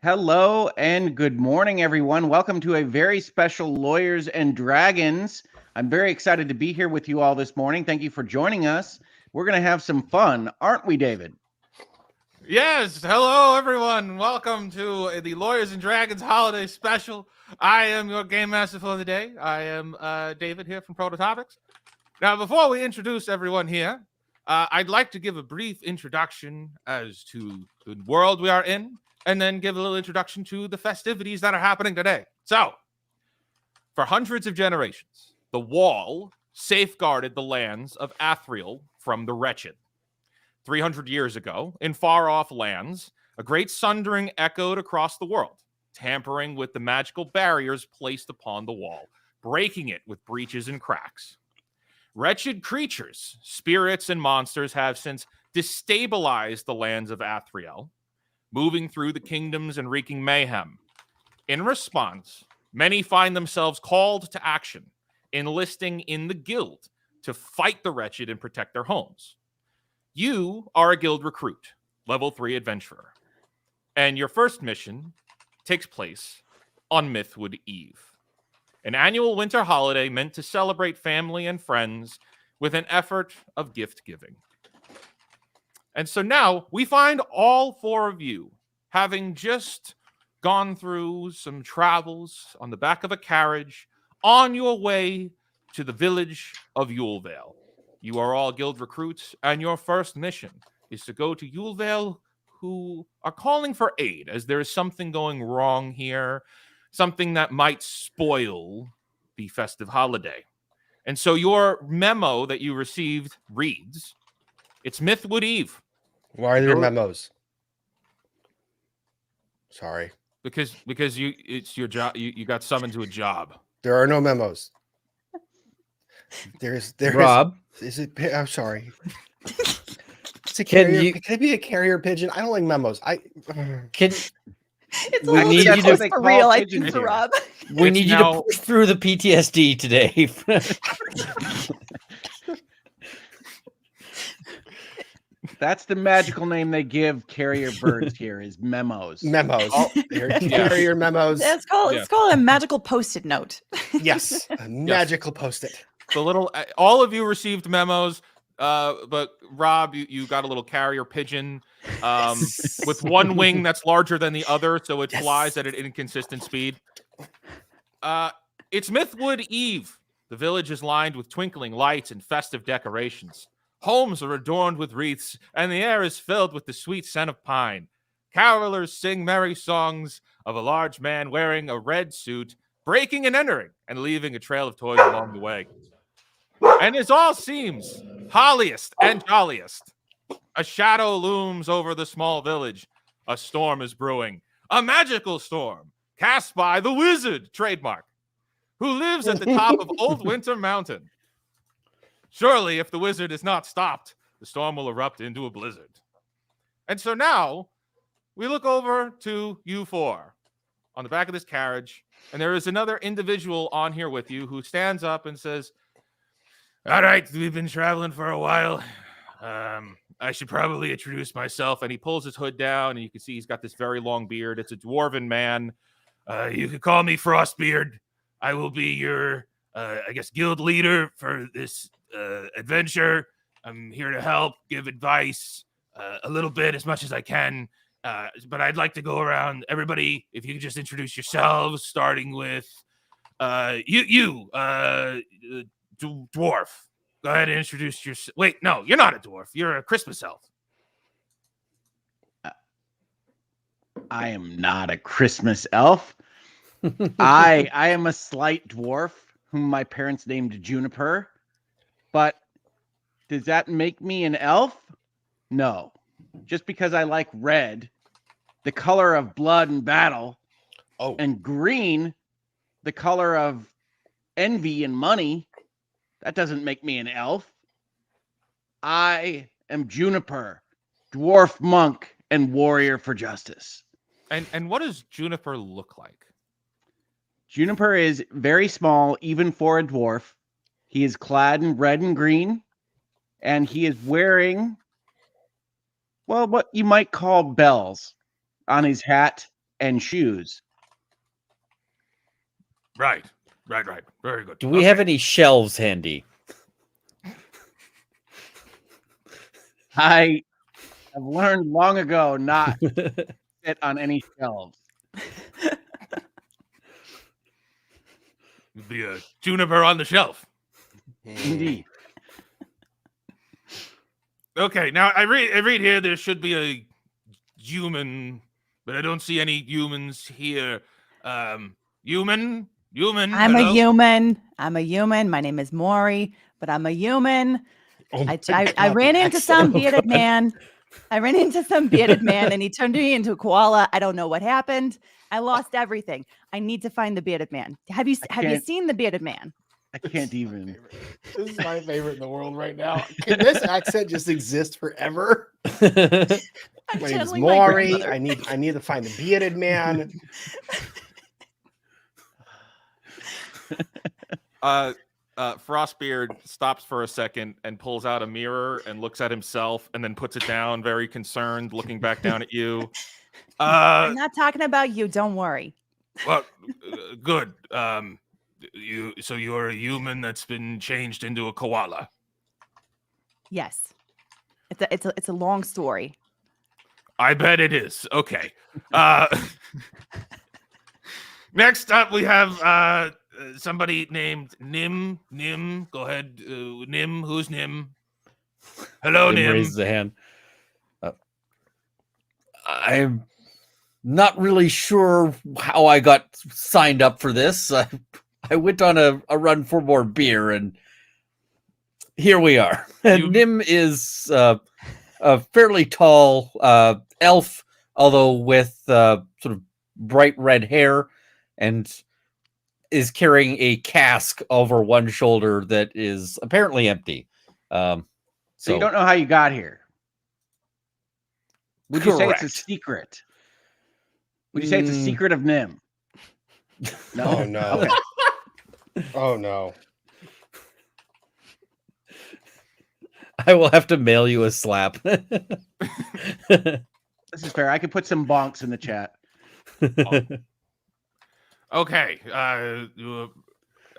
Hello and good morning, everyone. Welcome to a very special Lawyers and Dragons. I'm very excited to be here with you all this morning. Thank you for joining us. We're going to have some fun, aren't we, David? Yes. Hello, everyone. Welcome to the Lawyers and Dragons holiday special. I am your game master for the day. I am David here from Prototopics. Now, before we introduce everyone here, I'd like to give a brief introduction as to the world we are in, and then give a little introduction to the festivities that are happening today. So, for hundreds of generations, the wall safeguarded the lands of Athriel from the wretched. 300 years ago, in far-off lands, a great sundering echoed across the world, tampering with the magical barriers placed upon the wall, breaking it with breaches and cracks. Wretched creatures, spirits, and monsters have since destabilized the lands of Athriel, moving through the kingdoms and wreaking mayhem. In response, many find themselves called to action, enlisting in the guild to fight the wretched and protect their homes. You are a guild recruit, level 3 adventurer, and your first mission takes place on Mythwood Eve, an annual winter holiday meant to celebrate family and friends with an effort of gift giving. And so now we find all four of you having just gone through some travels on the back of a carriage on your way to the village of Yulevale. You are all guild recruits, and your first mission is to go to Yulevale, who are calling for aid, as there is something going wrong here, something that might spoil the festive holiday. And so your memo that you received reads, it's Mythwood Eve. Why are there memos? Sorry. Because it's your job. You got summoned to a job. There are no memos. There's Rob. Is it? I'm sorry. It's a carrier. Can it be a carrier pigeon? I don't like memos. It's a little need you too to for real, I pigeons think, for here. Rob. We need you to push through the PTSD today. That's the magical name they give carrier birds here is memos. Memos. Carrier memos. Let's call it a magical post-it note. Yes, a magical post-it. The little, all of you received memos, but Rob, you got a little carrier pigeon with one wing that's larger than the other, so it flies at an inconsistent speed. It's Mythwood Eve. The village is lined with twinkling lights and festive decorations. Homes are adorned with wreaths, and the air is filled with the sweet scent of pine. Carolers sing merry songs of a large man wearing a red suit, breaking and entering, and leaving a trail of toys along the way. And as all seems holliest and jolliest, a shadow looms over the small village. A storm is brewing, a magical storm, cast by the wizard, trademark, who lives at the top of Old Winter Mountain. Surely, if the wizard is not stopped, the storm will erupt into a blizzard. And so now, we look over to you four on the back of this carriage, and there is another individual on here with you who stands up and says, all right, we've been traveling for a while. I should probably introduce myself. And he pulls his hood down, and you can see he's got this very long beard. It's a dwarven man. You can call me Frostbeard. I will be your, guild leader for this adventure. I'm here to help, give advice a little bit, as much as I can. But I'd like to go around. Everybody, if you could just introduce yourselves, starting with dwarf. Go ahead and introduce yourself. Wait, no, you're not a dwarf. You're a Christmas elf. I am not a Christmas elf. I am a slight dwarf whom my parents named Juniper. But does that make me an elf? No. Just because I like red, the color of blood and battle, and green, the color of envy and money, that doesn't make me an elf. I am Juniper, dwarf monk and warrior for justice. And what does Juniper look like? Juniper is very small, even for a dwarf. He is clad in red and green, and he is wearing, well, what you might call bells on his hat and shoes. Right. Very good. Do we have any shelves handy? I have learned long ago not to sit on any shelves. Be a juniper on the shelf. Indeed. Okay, now I read here there should be a human, but I don't see any humans here. Human. I'm a human. I'm a human. My name is Maury, but I'm a human. Oh my I God, ran the into accent. some bearded man. I ran into some bearded man and he turned me into a koala. I don't know what happened. I lost everything. I need to find the bearded man. Have you can't- seen the bearded man? I can't even. This is my favorite in the world right now. Can this accent just exist forever? I'm My name is channeling my Maury. grandmother. I need to find the bearded man. Frostbeard stops for a second and pulls out a mirror and looks at himself and then puts it down, very concerned, looking back down at you. I'm not talking about you. Don't worry. Well, good. So you're a human that's been changed into a koala. Yes. It's a long story. I bet it is. Okay. Next up, we have somebody named Nim. Nim, go ahead. Nim, who's Nim? Hello, Nim. Raises a hand. I'm not really sure how I got signed up for this. I went on a run for more beer, and here we are. Nim is a fairly tall elf, although with sort of bright red hair, and is carrying a cask over one shoulder that is apparently empty. So you don't know how you got here. Would you say it's a Correct. secret? Would you say it's a secret of Nim? No. Oh no. Okay. Oh no. I will have to mail you a slap. This is fair. I could put some bonks in the chat. Okay.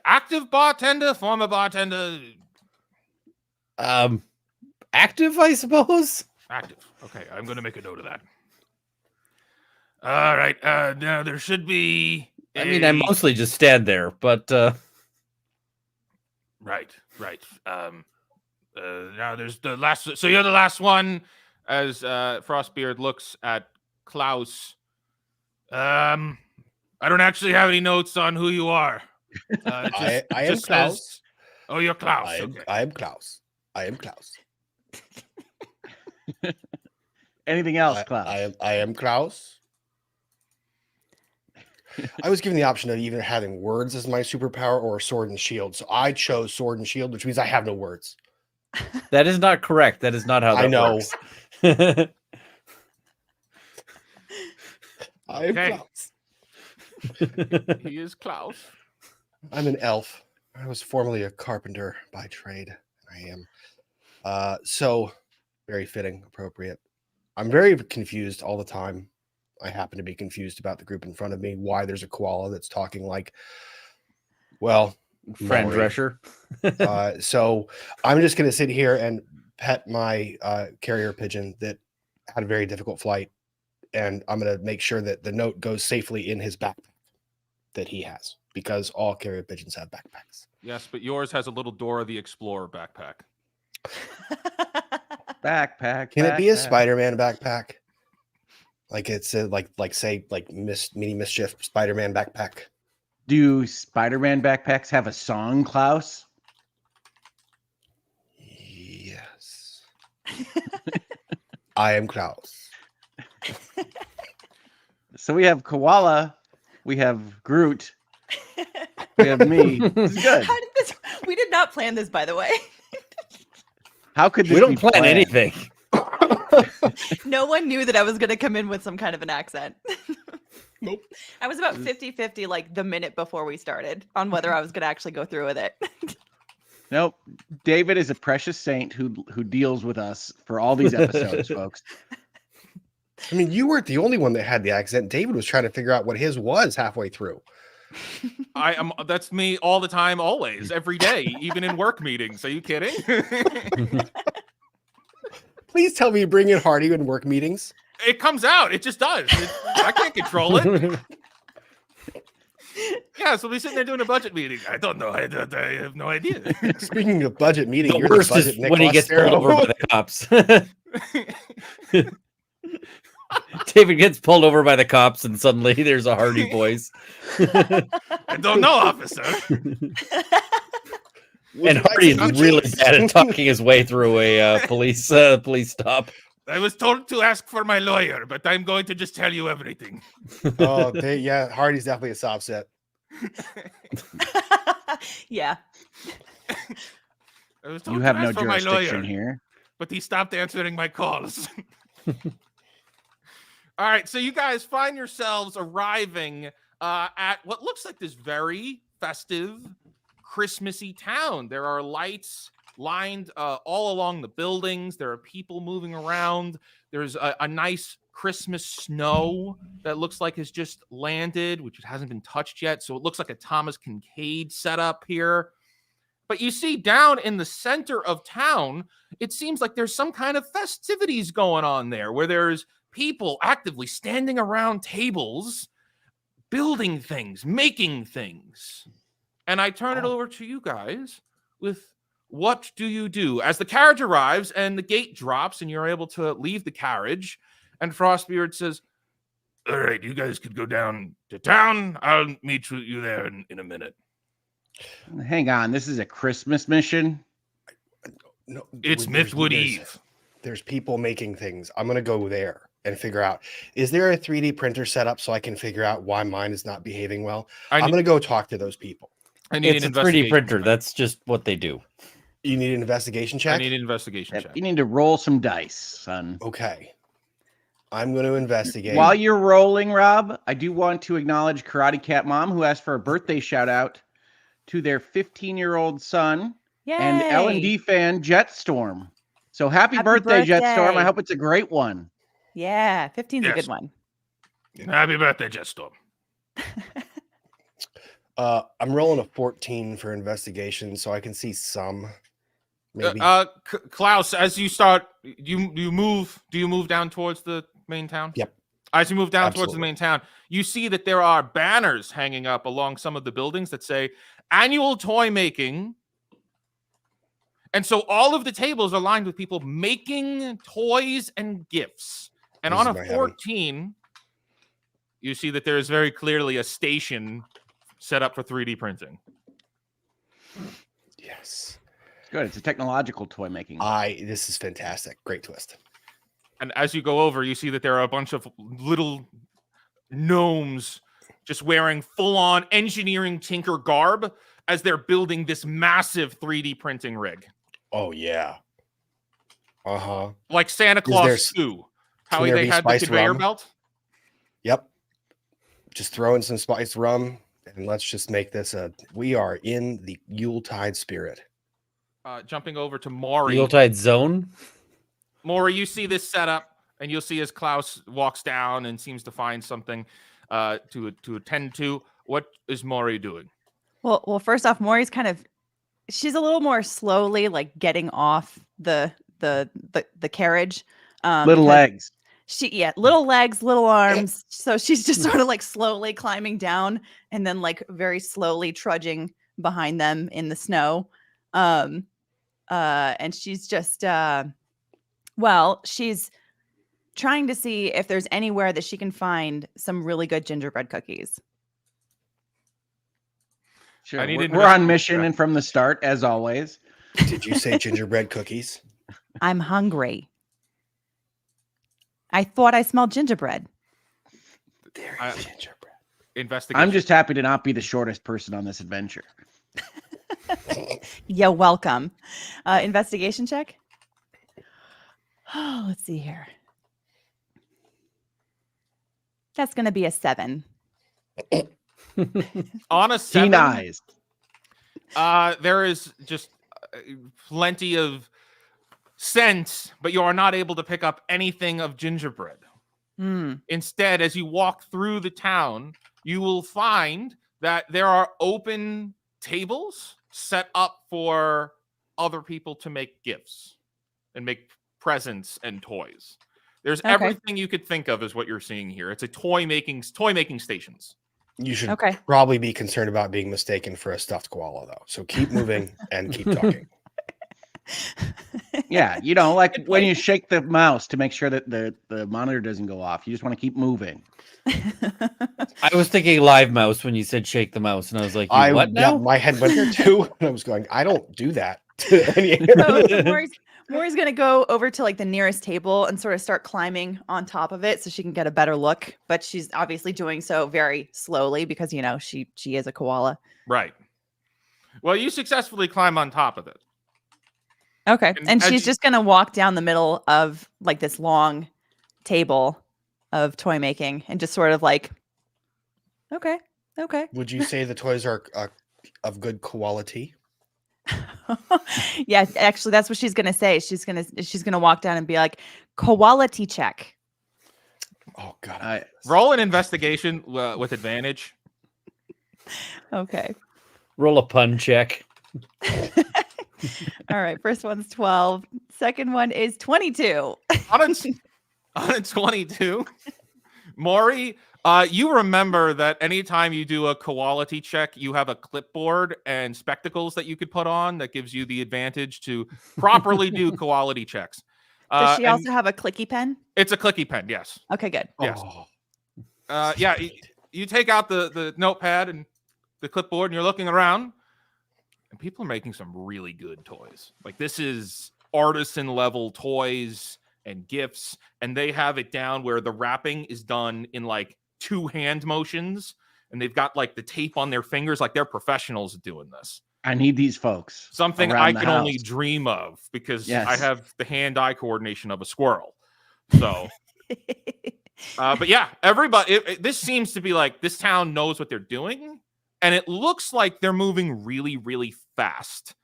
Active bartender, former bartender. Active, I suppose. Active. Okay, I'm going to make a note of that. All right. Now there should be. I mean, I mostly just stand there, but Right. Now there's the last. So you're the last one. As Frostbeard looks at Klaus. I don't actually have any notes on who you are. I am Klaus. Oh, you're Klaus. I am Klaus. I am Klaus. Anything else, Klaus? I am Klaus. I was given the option of either having words as my superpower or sword and shield. So I chose sword and shield, which means I have no words. that is not correct. That is not how that I know. works. I am Okay. Klaus. He is Klaus. I'm an elf. I was formerly a carpenter by trade. I am. So very fitting, appropriate. I'm very confused all the time. I happen to be confused about the group in front of me, why there's a koala that's talking like, well, Friend Maury. Drescher. So I'm just going to sit here and pet my carrier pigeon that had a very difficult flight. And I'm going to make sure that the note goes safely in his backpack that he has, because all carrier pigeons have backpacks. Yes, but yours has a little Dora the Explorer backpack. Backpack. Can it be a backpack. Spider-Man backpack? Like it's a, like mini mischief Spider-Man backpack. Do Spider-Man backpacks have a song, Klaus? Yes. I am Klaus. So we have Koala, we have Groot, we have me. This is good. How did this? We did not plan this, by the way. How could this We don't be plan planned? anything. No one knew that I was going to come in with some kind of an accent. Nope. I was about 50-50 like the minute before we started on whether I was going to actually go through with it. Nope. David is a precious saint who deals with us for all these episodes, folks. I mean, you weren't the only one that had the accent. David was trying to figure out what his was halfway through. That's me all the time, always, every day, even in work meetings. Are you kidding? Please tell me you bring in Hardy in work meetings. It comes out. It just does. I can't control it. Yeah, so we'll be sitting there doing a budget meeting. I don't know. I have no idea. Speaking of budget meeting, The you're worst the budget is Nick when he gets pulled Ostero. over by the cops. David gets pulled over by the cops, and suddenly there's a Hardy voice. I don't know, officer. Would And you like Hardy is some really cheese? bad at talking his way through a police stop. I was told to ask for my lawyer, but I'm going to just tell you everything. Oh, yeah, Hardy's definitely a soft set. Yeah. I was told You to have no ask for my jurisdiction lawyer, here. but he stopped answering my calls. All right, so you guys find yourselves arriving at what looks like this very festive, Christmassy town. There are lights lined all along the buildings. There are people moving around. There's a nice Christmas snow that looks like has just landed, which hasn't been touched yet. So it looks like a Thomas Kincaid setup here. But you see down in the center of town, it seems like there's some kind of festivities going on there where there's people actively standing around tables, building things, making things. And I turn it over to you guys with what do you do? As the carriage arrives and the gate drops and you're able to leave the carriage, and Frostbeard says, all right, you guys could go down to town. I'll meet you there in a minute. Hang on, this is a Christmas mission. No, It's there's- Mythwood there's- Eve. There's people making things. I'm going to go there and figure out, is there a 3D printer set up so I can figure out why mine is not behaving well? I'm going to go talk to those people. I need It's an a 3D investigation printer. check. That's just what they do. You need an investigation I check? need an investigation check. You need to roll some dice, son. Okay. I'm going to investigate. While you're rolling, Rob, I do want to acknowledge Karate Cat Mom, who asked for a birthday shout out to their 15-year-old son Yay. and L&D fan Jetstorm. So happy Happy birthday, Jetstorm. birthday. I hope it's a great one. Yeah. 15's a Yes. good one. Happy birthday, Jetstorm. I'm rolling a 14 for investigation, so I can see some. Maybe. Klaus, as you start, you move. Do you move down towards the main town? Yep. As you move down towards the Absolutely. main town, you see that there are banners hanging up along some of the buildings that say annual toy making. And so all of the tables are lined with people making toys and gifts. And This on is a my heaven. 14, you see that there is very clearly a station set up for 3D printing. Yes. Good. It's a technological toy making. This is fantastic. Great twist. And as you go over, you see that there are a bunch of little gnomes just wearing full-on engineering tinker garb as they're building this massive 3D printing rig. Oh, yeah. Uh-huh. Like Santa there Claus s- too. How can there they be had the spiced conveyor rum? belt. Yep. Just throw in some spiced rum, and let's just make this we are in the Yuletide spirit. Jumping over to Maury. Yuletide Zone. Maury, you see this setup, and you'll see as Klaus walks down and seems to find something to attend to. What is Maury doing? Well, first off, Maury's she's a little more slowly like getting off the carriage. Little because legs. little legs, little arms. So she's just sort of like slowly climbing down and then like very slowly trudging behind them in the snow. And she's just she's trying to see if there's anywhere that she can find some really good gingerbread cookies. Sure. I need We're, an we're on investigation mission check. and from the start, as always. Did you say gingerbread cookies? I'm hungry. I thought I smelled gingerbread. There I- is gingerbread. Investigation. I'm just happy to not be the shortest person on this adventure. You're welcome. Investigation check. Oh, let's see here. That's going to be a 7. on a 7. Keen eyes. There is just plenty of scent, but you are not able to pick up anything of gingerbread. Hmm. Instead, as you walk through the town, you will find that there are open tables set up for other people to make gifts and make presents and toys. There's Okay. everything you could think of is what you're seeing here. It's a toy making stations. You should Okay. probably be concerned about being mistaken for a stuffed koala, though. So keep moving and keep talking. Yeah, you know, like Good when point. you shake the mouse to make sure that the monitor doesn't go off. You just want to keep moving. I was thinking live mouse when you said shake the mouse, and I was like, you what yeah, now? my head went there too, and I was going, I don't do that. to any- So Maury's gonna go over to like the nearest table and sort of start climbing on top of it so she can get a better look. But she's obviously doing so very slowly because you know she is a koala. Right. Well, you successfully climb on top of it. Okay. And And as she's you- just gonna walk down the middle of like this long table of toy making and just sort of like, okay. Would you say the toys are of good quality? Yeah, actually that's what she's gonna say. She's gonna walk down and be like, quality check. Oh God! I, roll an investigation with advantage. Okay. Roll a pun check. All right. First one's 12. Second one is 22. on a 22, Maury, you remember that anytime you do a quality check, you have a clipboard and spectacles that you could put on that gives you the advantage to properly do quality checks. Does she and also have a clicky pen? it's a clicky pen, yes. Okay, good. Yes. Oh, Yeah, you take out the notepad and the clipboard and you're looking around and people are making some really good toys. Like this is artisan level toys and gifts, and they have it down where the wrapping is done in like 2 hand motions and they've got like the tape on their fingers. Like they're professionals at doing this. I need these folks. Something around I the can only house. dream of because I Yes. have the hand-eye coordination of a squirrel. So but yeah, everybody, this seems to be like this town knows what they're doing, and it looks like they're moving really, really fast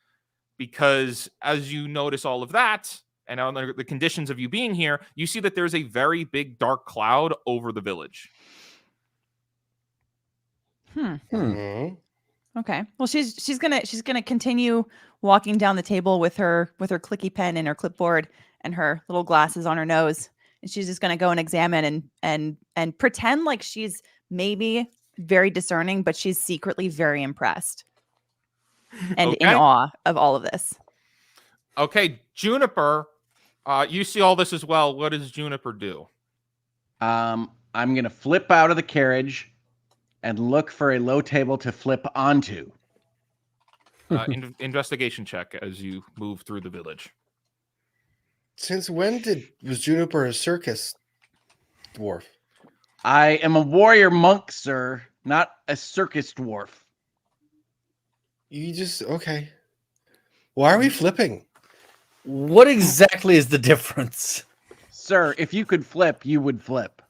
because as you notice all of that, and on the conditions of you being here, you see that there's a very big dark cloud over the village. mhm. Okay. Well, she's gonna continue walking down the table with her clicky pen and her clipboard and her little glasses on her nose, and she's just gonna go and examine and pretend like she's maybe very discerning, but she's secretly very impressed and in Okay. awe of all of this. Okay, Juniper, you see all this as well. What does Juniper do? I'm gonna flip out of the carriage and look for a low table to flip onto. Investigation check as you move through the village. Since when was Juniper a circus dwarf? I am a warrior monk, sir, not a circus dwarf. You just okay. Why are we flipping? What exactly is the difference? Sir, if you could flip, you would flip.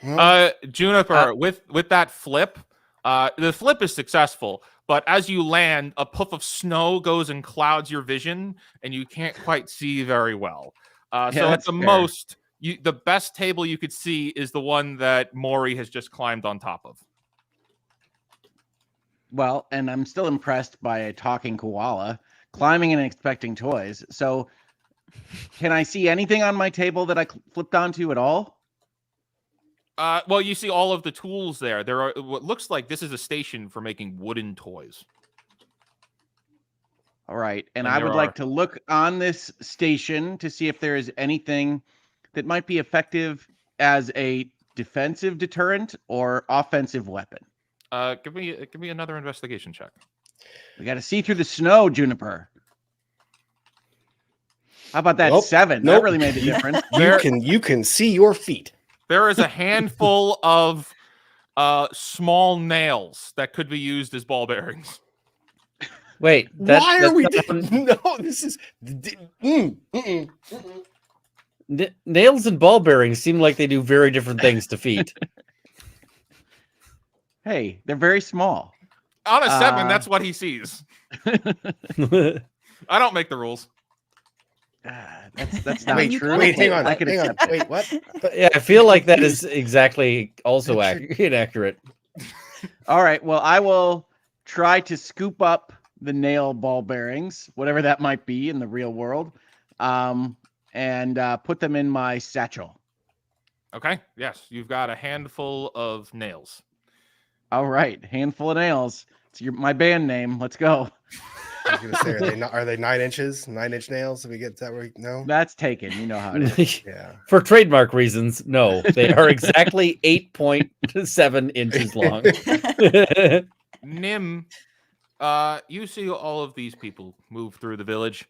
Well, Juniper, with that flip, the flip is successful, but as you land, a puff of snow goes and clouds your vision, and you can't quite see very well. So at that's the fair. most, the best table you could see is the one that Maury has just climbed on top of. Well, and I'm still impressed by a talking koala climbing and expecting toys. So, can I see anything on my table that I flipped onto at all? Well, you see all of the tools there. There are what looks like this is a station for making wooden toys. All right. And And I there would are- like to look on this station to see if there is anything that might be effective as a defensive deterrent or offensive weapon. Give me another investigation check. We got to see through the snow, Juniper. How about that Nope. 7? Nope. That really made a difference. you can see your feet. There is a handful of small nails that could be used as ball bearings. Wait, Why are we? that's not- No, this is. nails and ball bearings seem like they do very different things to feet. Hey, they're very small. On a 7, Uh, that's what he sees. I don't make the rules. That's not Wait, true. wait, hang on, I can hang on. accept it. Wait, what? But yeah, I feel like that is exactly also inaccurate. All right. Well, I will try to scoop up the nail ball bearings, whatever that might be in the real world, and put them in my satchel. Okay. Yes, you've got a handful of nails. All right. Handful of nails. It's my band name. Let's go. I was gonna say, are they 9 inches? 9-inch nails? If we get that right? No. That's taken. You know how it is. Yeah. For trademark reasons, no. They are exactly 8.7 inches long. Nim, you see all of these people move through the village.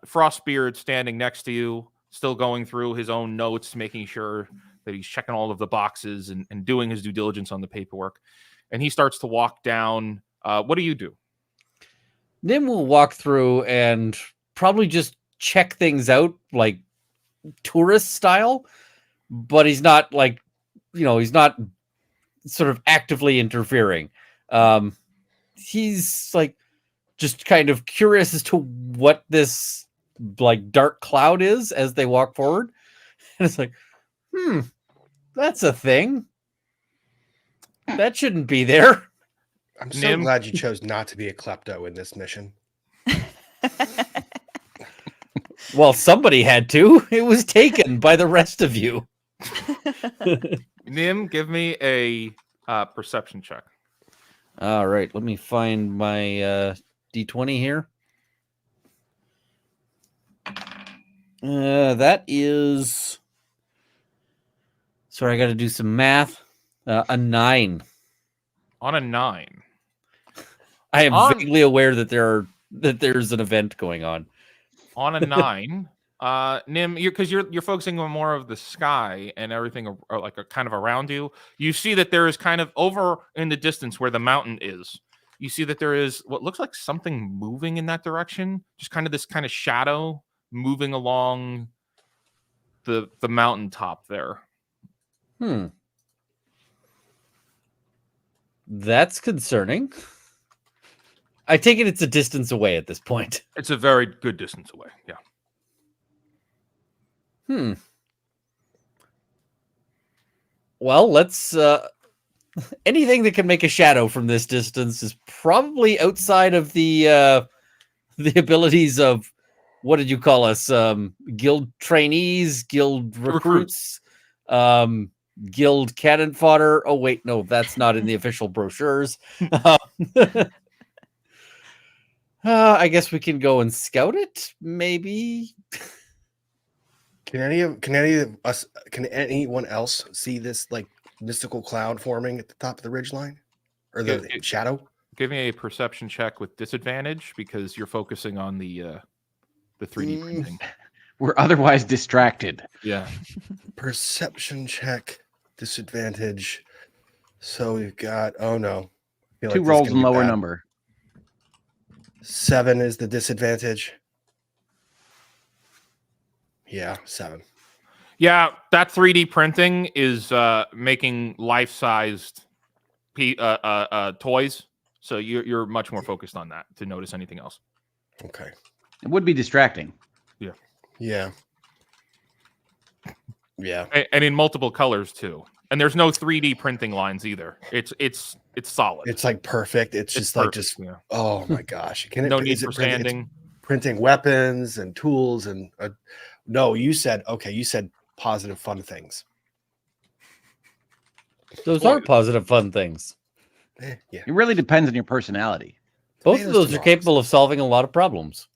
Frostbeard standing next to you, still going through his own notes, making sure that he's checking all of the boxes and doing his due diligence on the paperwork. And he starts to walk down. What do you do? Nim will walk through and probably just check things out like tourist style, but he's not like, he's not sort of actively interfering. He's like just kind of curious as to what this like dark cloud is as they walk forward. And it's like, that's a thing. That shouldn't be there. I'm so glad you chose not to be a klepto in this mission. Well, somebody had to. It was taken by the rest of you. Nim, give me a perception check. All right, let me find my D20 here. That is... Sorry, I got to do some math. A 9. On a 9. I am vaguely aware that there's an event going on. On a 9, Nim, because you're focusing on more of the sky and everything like kind of around you. You see that there is kind of over in the distance where the mountain is. You see that there is what looks like something moving in that direction. Just kind of this kind of shadow moving along the mountaintop there. That's concerning. I take it it's a distance away at this point. It's a very good distance away. Yeah. Well, let's anything that can make a shadow from this distance is probably outside of the abilities of, what did you call us? Guild trainees, guild recruits, guild cannon fodder. Oh wait, no, that's not in the official brochures. I guess we can go and scout it, maybe. Can anyone else see this like mystical cloud forming at the top of the ridgeline, or the shadow? Give me a perception check with disadvantage because you're focusing on the 3D printing. We're otherwise distracted. Yeah. Perception check, disadvantage. So we've got, oh no. I feel 2 like this is rolls gonna and be lower bad. number. 7 is the disadvantage. Yeah, 7. Yeah, that 3D printing is making life-sized toys. So you're much more focused on that to notice anything else. Okay. It would be distracting. Yeah. Yeah. And in multiple colors too. And there's no 3D printing lines either. It's solid. It's like perfect. It's just perfect, yeah. Oh my gosh. No need for sanding. Printing weapons and tools and no, you said positive fun things. Those are positive fun things. Yeah. It really depends on your personality. Both of those are capable of solving a lot of problems.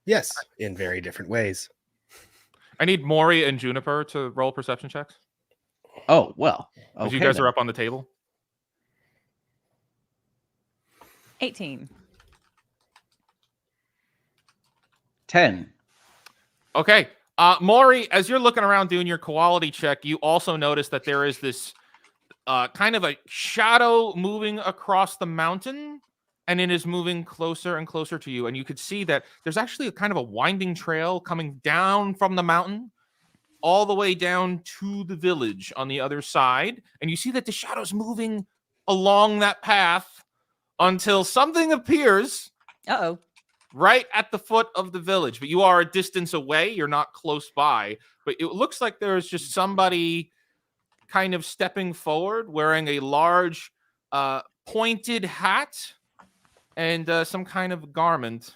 Yes, in very different ways. I need Maury and Juniper to roll perception checks. Oh, well. Because Okay, you guys then. are up on the table. 18. 10. Okay. Maury, as you're looking around doing your quality check, you also notice that there is this kind of a shadow moving across the mountain, and it is moving closer and closer to you. And you could see that there's actually a kind of a winding trail coming down from the mountain all the way down to the village on the other side. And you see that the shadow's moving along that path until something appears Uh-oh. right at the foot of the village, but you are a distance away. You're not close by, but it looks like there's just somebody kind of stepping forward wearing a large pointed hat and some kind of garment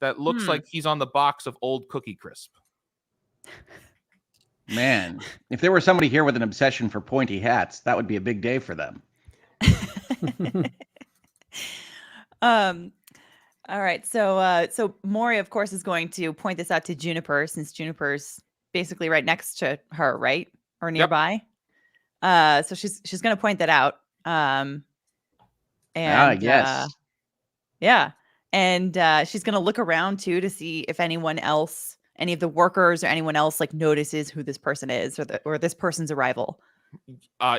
that looks like he's on the box of old Cookie Crisp. Man, if there were somebody here with an obsession for pointy hats, that would be a big day for them. All right. So Maury, of course, is going to point this out to Juniper, since Juniper's basically right next to her, right? Or nearby. So she's going to point that out. Yes. Yeah. And she's going to look around too to see if anyone else, any of the workers or anyone else like notices who this person is or this person's arrival.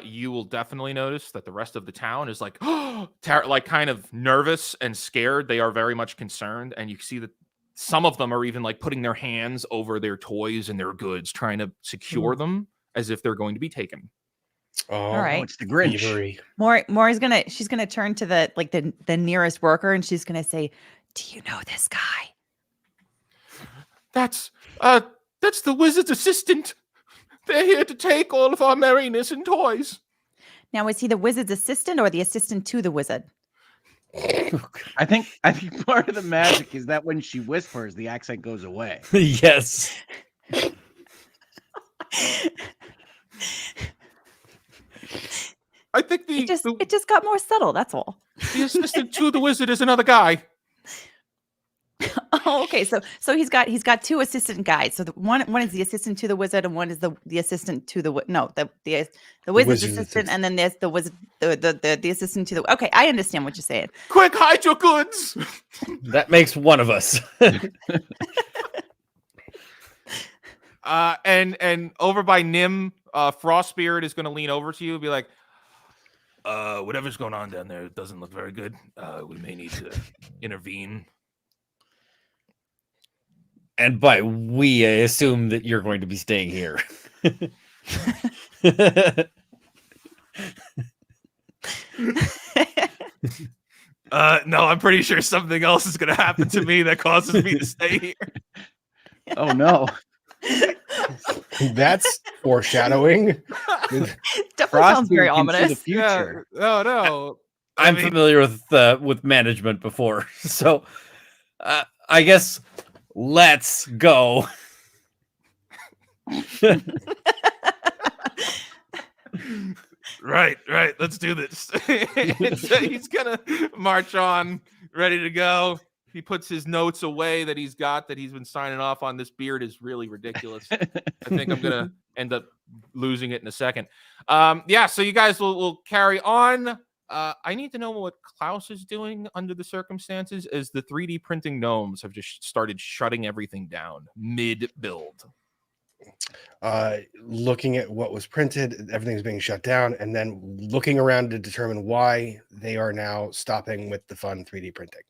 You will definitely notice that the rest of the town is like, like kind of nervous and scared. They are very much concerned. And you see that some of them are even like putting their hands over their toys and their goods, trying to secure them as if they're going to be taken. Oh, all right. It's the Grinch. Maury's she's gonna turn to the nearest worker and she's gonna say, "Do you know this guy?" That's the wizard's assistant. They're here to take all of our merriness and toys. Now, is he the wizard's assistant or the assistant to the wizard? I think part of the magic is that when she whispers, the accent goes away. Yes. I think it just got more subtle. That's all. The assistant to the wizard is another guy. Oh, okay. So he's got two assistant guys. So one is the assistant to the wizard, and one is the assistant to the wizard's assistant, and then there's the wizard, the assistant to the. Okay, I understand what you're saying. Quick, hide your goods. That makes one of us. And over by Nim, Frost Spirit is going to lean over to you and be like, whatever's going on down there doesn't look very good. We may need to intervene. And by we, I assume that you're going to be staying here. No, I'm pretty sure something else is going to happen to me that causes me to stay here. Oh, no. That's foreshadowing. Definitely sounds very ominous. The future. Yeah. No. I'm familiar with management before, so I guess let's go. Right. Let's do this. So he's gonna march on, ready to go. He puts his notes away that he's been signing off on. This beard is really ridiculous. I think I'm gonna end up losing it in a second. So you guys will carry on. I need to know what Klaus is doing under the circumstances, as the 3D printing gnomes have just started shutting everything down mid-build. Looking at what was printed, everything's being shut down, and then looking around to determine why they are now stopping with the fun 3D printing.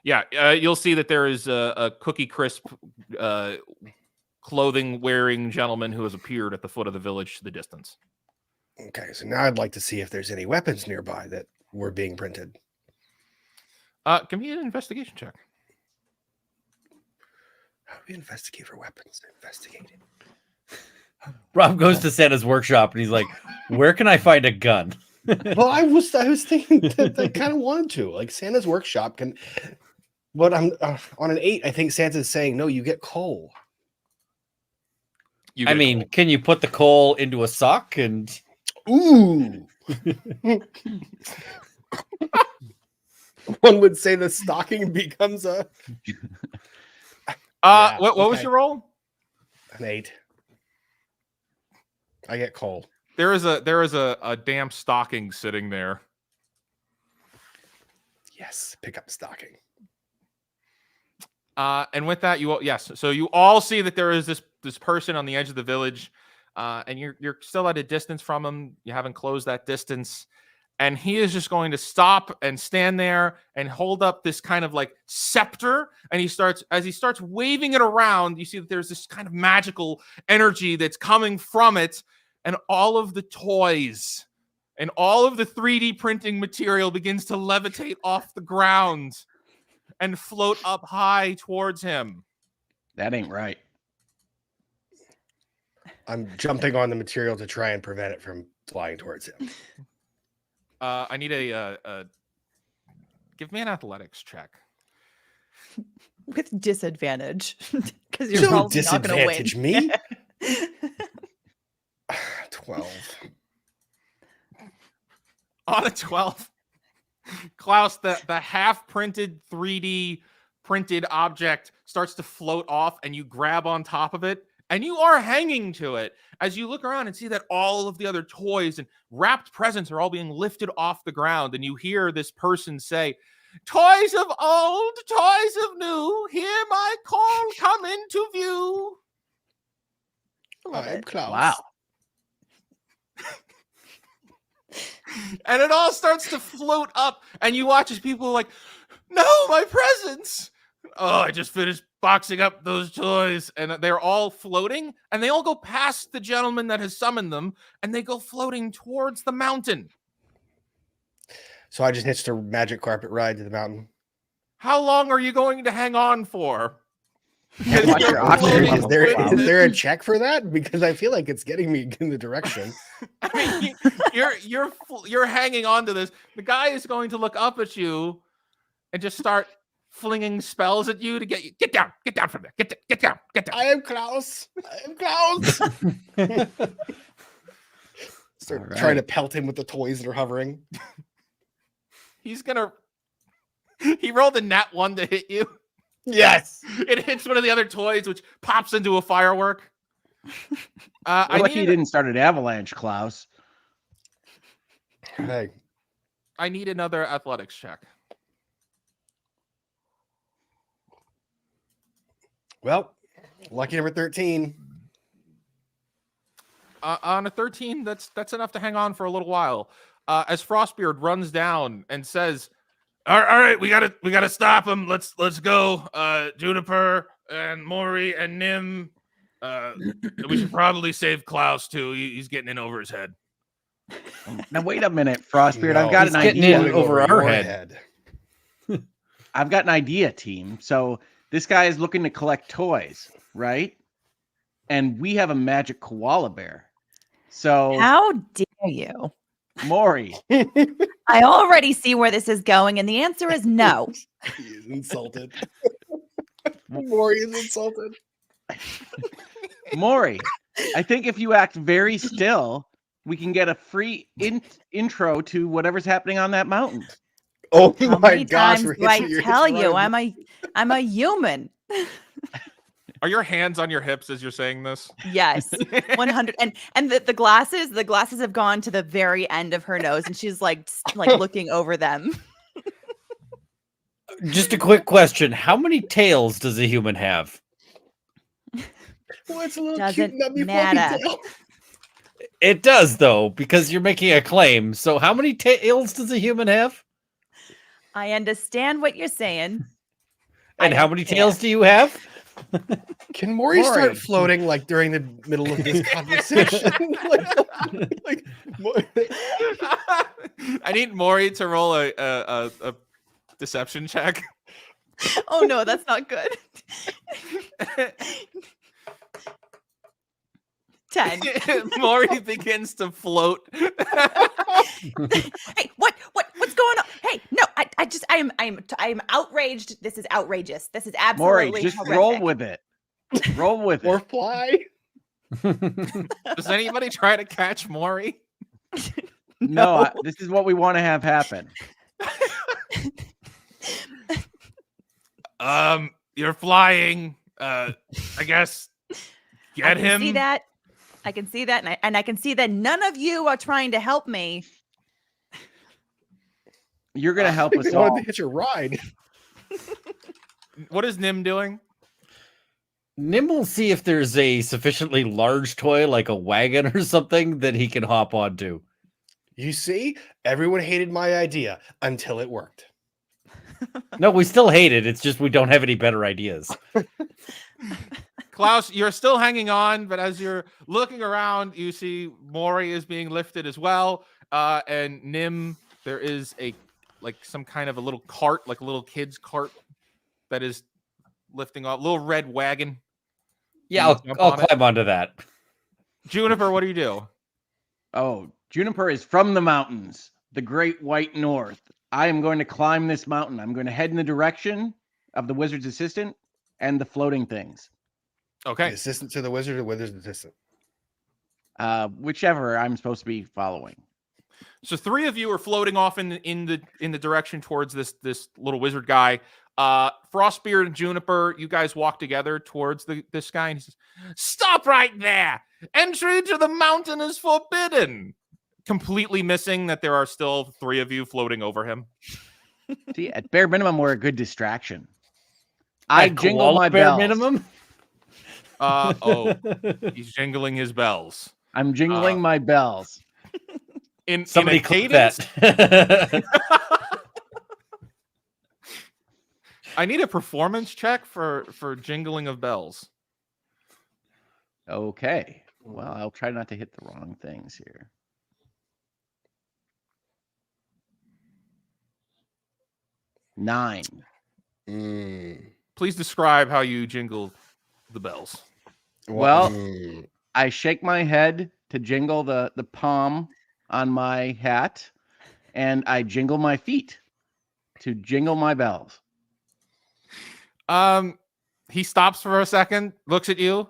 Yeah, you'll see that there is a Cookie Crisp clothing-wearing gentleman who has appeared at the foot of the village to the distance. Okay, so now I'd like to see if there's any weapons nearby that were being printed. Give me an investigation check. How do we investigate for weapons? Investigating. Rob goes to Santa's workshop and he's like, "Where can I find a gun?" Well, I was thinking that I kind of wanted to. Like Santa's workshop can, but I'm on an 8. I think Santa's saying no. You get coal. Coal. Can you put the coal into a sock and? Ooh. One would say the stocking becomes a. What was your roll? An 8. I get coal. There is a damp stocking sitting there. Yes, pick up stocking. And with that, so you all see that there is this person on the edge of the village, and you're still at a distance from him. You haven't closed that distance, and he is just going to stop and stand there and hold up this kind of like scepter. And as he starts waving it around, you see that there's this kind of magical energy that's coming from it, and all of the toys and all of the 3D printing material begins to levitate off the ground. and float up high towards him. That ain't right. I'm jumping on the material to try and prevent it from flying towards him. I need a give me an athletics check. With disadvantage. Because you're Don't probably not going to win. disadvantage me. 12. On a 12, Klaus, the half printed 3D printed object starts to float off, and you grab on top of it, and you are hanging to it as you look around and see that all of the other toys and wrapped presents are all being lifted off the ground. And you hear this person say, "Toys of old, toys of new, hear my call come into view." Love I'm it. Klaus. Wow. And it all starts to float up, and you watch as people are like, "No, my presents!" "Oh, I just finished boxing up those toys." And they're all floating, and they all go past the gentleman that has summoned them, and they go floating towards the mountain. So I just hitched a magic carpet ride to the mountain. How long are you going to hang on for? Watch your oxygen Is level there, go up. is there a check for that? Because I feel like it's getting me in the direction. I mean, you're hanging on to this. The guy is going to look up at you and just start flinging spells at you to get down from there, get down. I am Klaus. Start All right. trying to pelt him with the toys that are hovering. He rolled a nat 1 to hit you. Yes. It hits one of the other toys, which pops into a firework. We're lucky you didn't start an avalanche, Klaus. Hey, I need another athletics check. well, lucky number 13. On a 13, that's enough to hang on for a little while. As Frostbeard runs down and says, all right, we gotta stop him. Let's go. Juniper and Maury and Nim. We should probably save Klaus too. He's getting in over his head. Now wait a minute, Frostbeard. No, I've got he's an getting idea. in over our your head. I've got an idea, team. So this guy is looking to collect toys, right? And we have a magic koala bear. So How dare you? Maury, I already see where this is going, and the answer is no. He is insulted. Maury is insulted. Maury, I think if you act very still, we can get a free intro to whatever's happening on that mountain. Oh How my many gosh! times we're do I hitching your tell hitch you ride. I'm a human? Are your hands on your hips as you're saying this? Yes, 100. And the glasses have gone to the very end of her nose, and she's like looking over them. Just a quick question. How many tails does a human have? Well, it's a little Doesn't cute nubby matter. fluffy tail. It does, though, because you're making a claim. So how many tails does a human have? I understand what you're saying. And I how don't many care. tails do you have? Can Maury Maury. start floating like during the middle of this conversation? like I need Maury to roll a deception check. Oh no, that's not good. 10. Maury begins to float. Hey, what's going on? Hey, no, I'm outraged. This is outrageous. This is absolutely Maury, just horrific. roll with it. Roll with or it. fly. Does anybody try to catch Maury? No, this is what we want to have happen. You're flying. I guess get I can him. see that. I can see that, and I can see that none of you are trying to help me. You're gonna help us I wanted all. to hitch a ride. What is Nim doing? Nim will see if there's a sufficiently large toy, like a wagon or something, that he can hop onto. You see, everyone hated my idea until it worked. No, we still hate it. It's just we don't have any better ideas. Klaus, you're still hanging on, but as you're looking around, you see Maury is being lifted as well. And Nim, there is some kind of a little cart, like a little kid's cart that is lifting off, little red wagon. Yeah, You jump I'll on it? climb onto that. Juniper, what do you do? Oh, Juniper is from the mountains, the great white north. I am going to climb this mountain. I'm going to head in the direction of the wizard's assistant and the floating things. The Okay. assistant to the wizard or wizard's assistant? Whichever I'm supposed to be following. So 3 of you are floating off in the direction towards this little wizard guy. Frostbeard and Juniper, you guys walk together towards this guy, and he says, "Stop right there! Entry to the mountain is forbidden." Completely missing that there are still 3 of you floating over him. See, at bare minimum, we're a good distraction. I At jingle koala my bear bells. minimum. He's jingling his bells. I'm jingling my bells. Somebody in a click cadence. that. I need a performance check for jingling of bells. Okay. Well, I'll try not to hit the wrong things here. Nine. Please describe how you jingle the bells. Well, I shake my head to jingle the palm on my hat, and I jingle my feet to jingle my bells. He stops for a second, looks at you.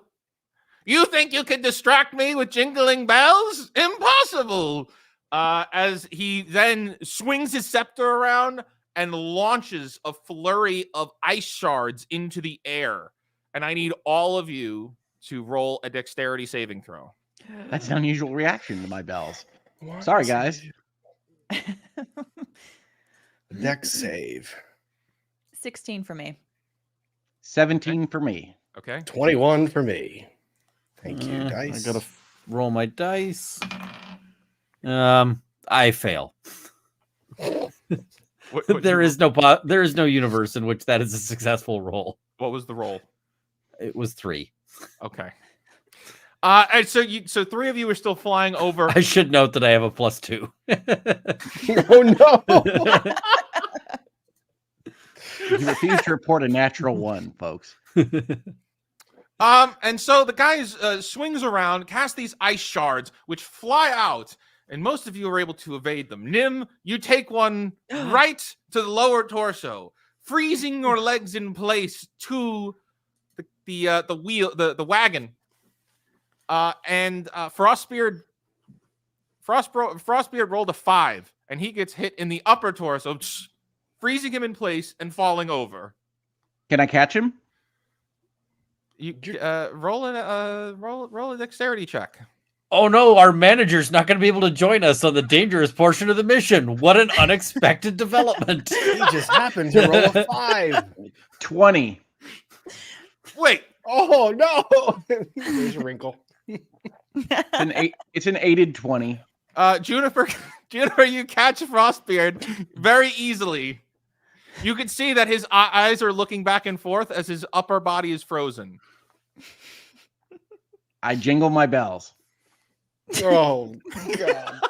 You think you can distract me with jingling bells? Impossible! As he then swings his scepter around and launches a flurry of ice shards into the air. And I need all of you to roll a dexterity saving throw. That's an unusual reaction to my bells. Sorry, guys. Dex save. 16 for me. 17 for me. Okay. 21 for me. Thank you, dice. I gotta roll my dice. I fail. There is no universe in which that is a successful roll. What was the roll? It was 3. Okay. And so 3 of you are still flying over. I should note that I have a +2. Oh no! You refuse to report a natural 1, folks. And so the guy swings around, casts these ice shards, which fly out, and most of you are able to evade them. Nim, you take one right to the lower torso, freezing your legs in place to the wagon. And Frostbeard rolled a 5, and he gets hit in the upper torso, freezing him in place and falling over. Can I catch him? You roll a dexterity check. Oh no, our manager's not going to be able to join us on the dangerous portion of the mission. What an unexpected development. He just happened to roll a 5. 20. Wait. Oh no! There's a wrinkle. It's an aided 20. Juniper, you catch Frostbeard very easily. You can see that his eyes are looking back and forth as his upper body is frozen. I jingle my bells. Oh god!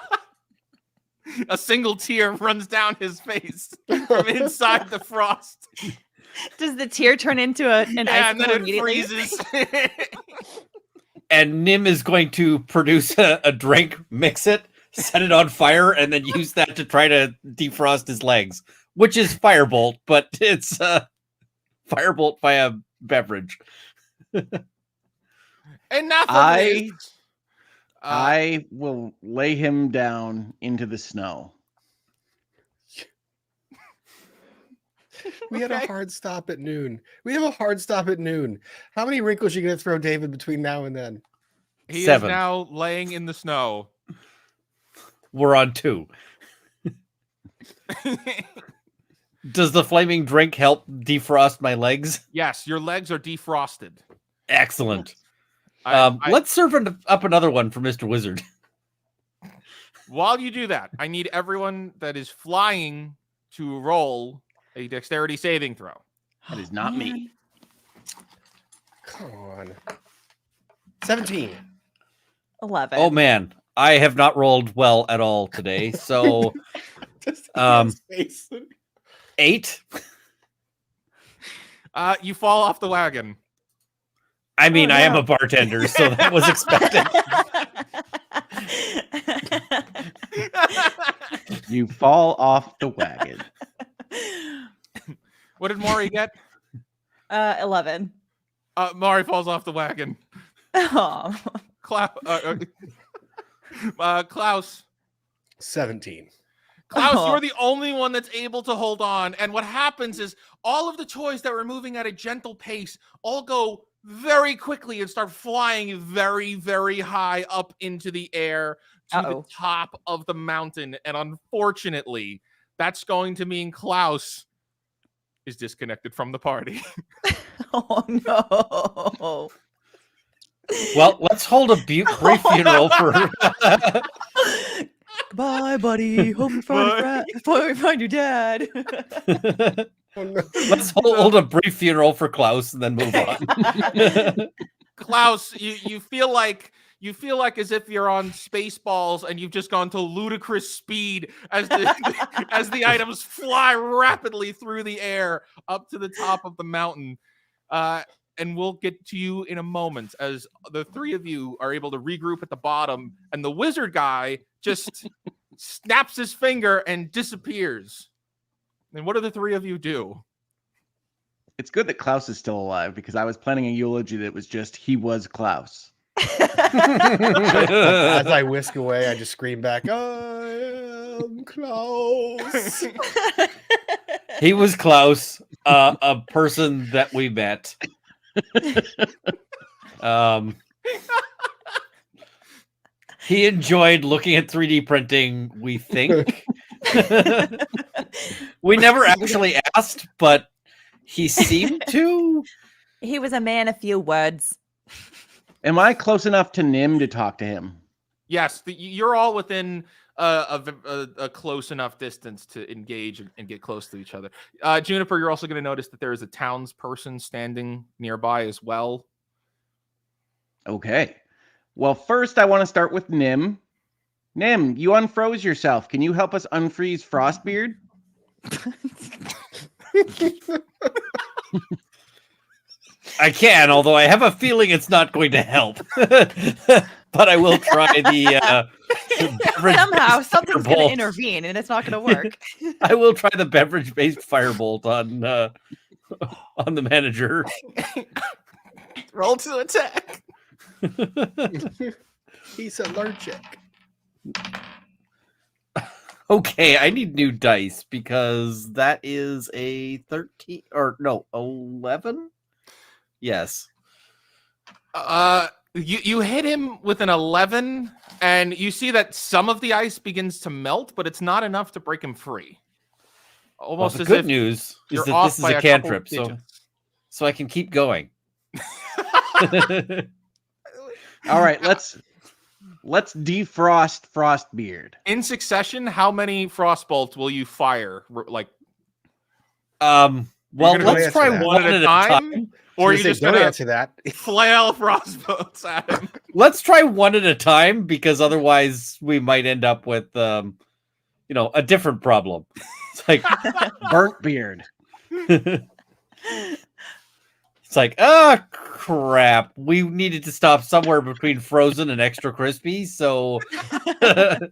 A single tear runs down his face from inside the frost. Does the tear turn into an And icicle then it immediately? freezes. And Nim is going to produce a drink, mix it, set it on fire, and then use that to try to defrost his legs, which is firebolt, but it's firebolt by a beverage. Enough of I- this. I will lay him down into the snow. We had a Okay. hard stop at noon. We have a hard stop at noon. How many wrinkles are you gonna throw David between now and then? He 7. is now laying in the snow. We're on 2. Does the flaming drink help defrost my legs? Yes, your legs are defrosted. Excellent. I- Let's serve up another one for Mr. Wizard. While you do that, I need everyone that is flying to roll a dexterity saving throw. That is not me. Come on. 17. 11. Oh man, I have not rolled well at all today. So Just Um, his face. 8. You fall off the wagon. I mean, Oh, I am no. a bartender, so that was expected. You fall off the wagon. What did Maury get? 11. Maury falls off the wagon. Oh. Klaus. 17. Klaus, Oh. you're the only one that's able to hold on. And what happens is all of the toys that were moving at a gentle pace all go very quickly and start flying very, very high up into the air to the top of the mountain. And unfortunately, that's going to mean Klaus is disconnected from the party. Oh, no. Well, let's hold a brief funeral for. Bye, buddy. Hope you find your dad. Oh, no. Let's hold a brief funeral for Klaus and then move on. Klaus, you feel like as if you're on Spaceballs and you've just gone to ludicrous speed as the items fly rapidly through the air up to the top of the mountain. And we'll get to you in a moment as the three of you are able to regroup at the bottom, and the wizard guy just snaps his finger and disappears. And what do the three of you do? It's good that Klaus is still alive because I was planning a eulogy that was just he was Klaus. As I whisk away, I just scream back, I am Klaus. He was Klaus, a person that we met. He enjoyed looking at 3D printing, we think. We never actually asked, but he seemed to. He was a man of few words. Am I close enough to Nim to talk to him? Yes, you're all within a close enough distance to engage and get close to each other. Juniper, you're also going to notice that there is a townsperson standing nearby as well. Okay. Well, first I want to start with Nim. Nim, you unfroze yourself. Can you help us unfreeze Frostbeard? I can, although I have a feeling it's not going to help. But I will try the Somehow something's going firebolt. to intervene and it's not going to work. I will try the beverage-based firebolt on the manager. Roll to attack. He's allergic. Okay, I need new dice because that is a 13 or no, 11? Yes. You hit him with an 11, and you see that some of the ice begins to melt, but it's not enough to break him free. Well, Almost the as good if news is you're that off this is by a couple cantrip, digits. so I can keep going. All right, let's defrost Frostbeard. In succession, how many frostbolts will you fire? Like, Well, gonna let's answer try that. one at a time. or are you just don't gonna answer that. flail frostbolts at him? Let's try one at a time because otherwise we might end up with a different problem. It's like Burnt beard. it's like, oh crap. We needed to stop somewhere between frozen and extra crispy, so Do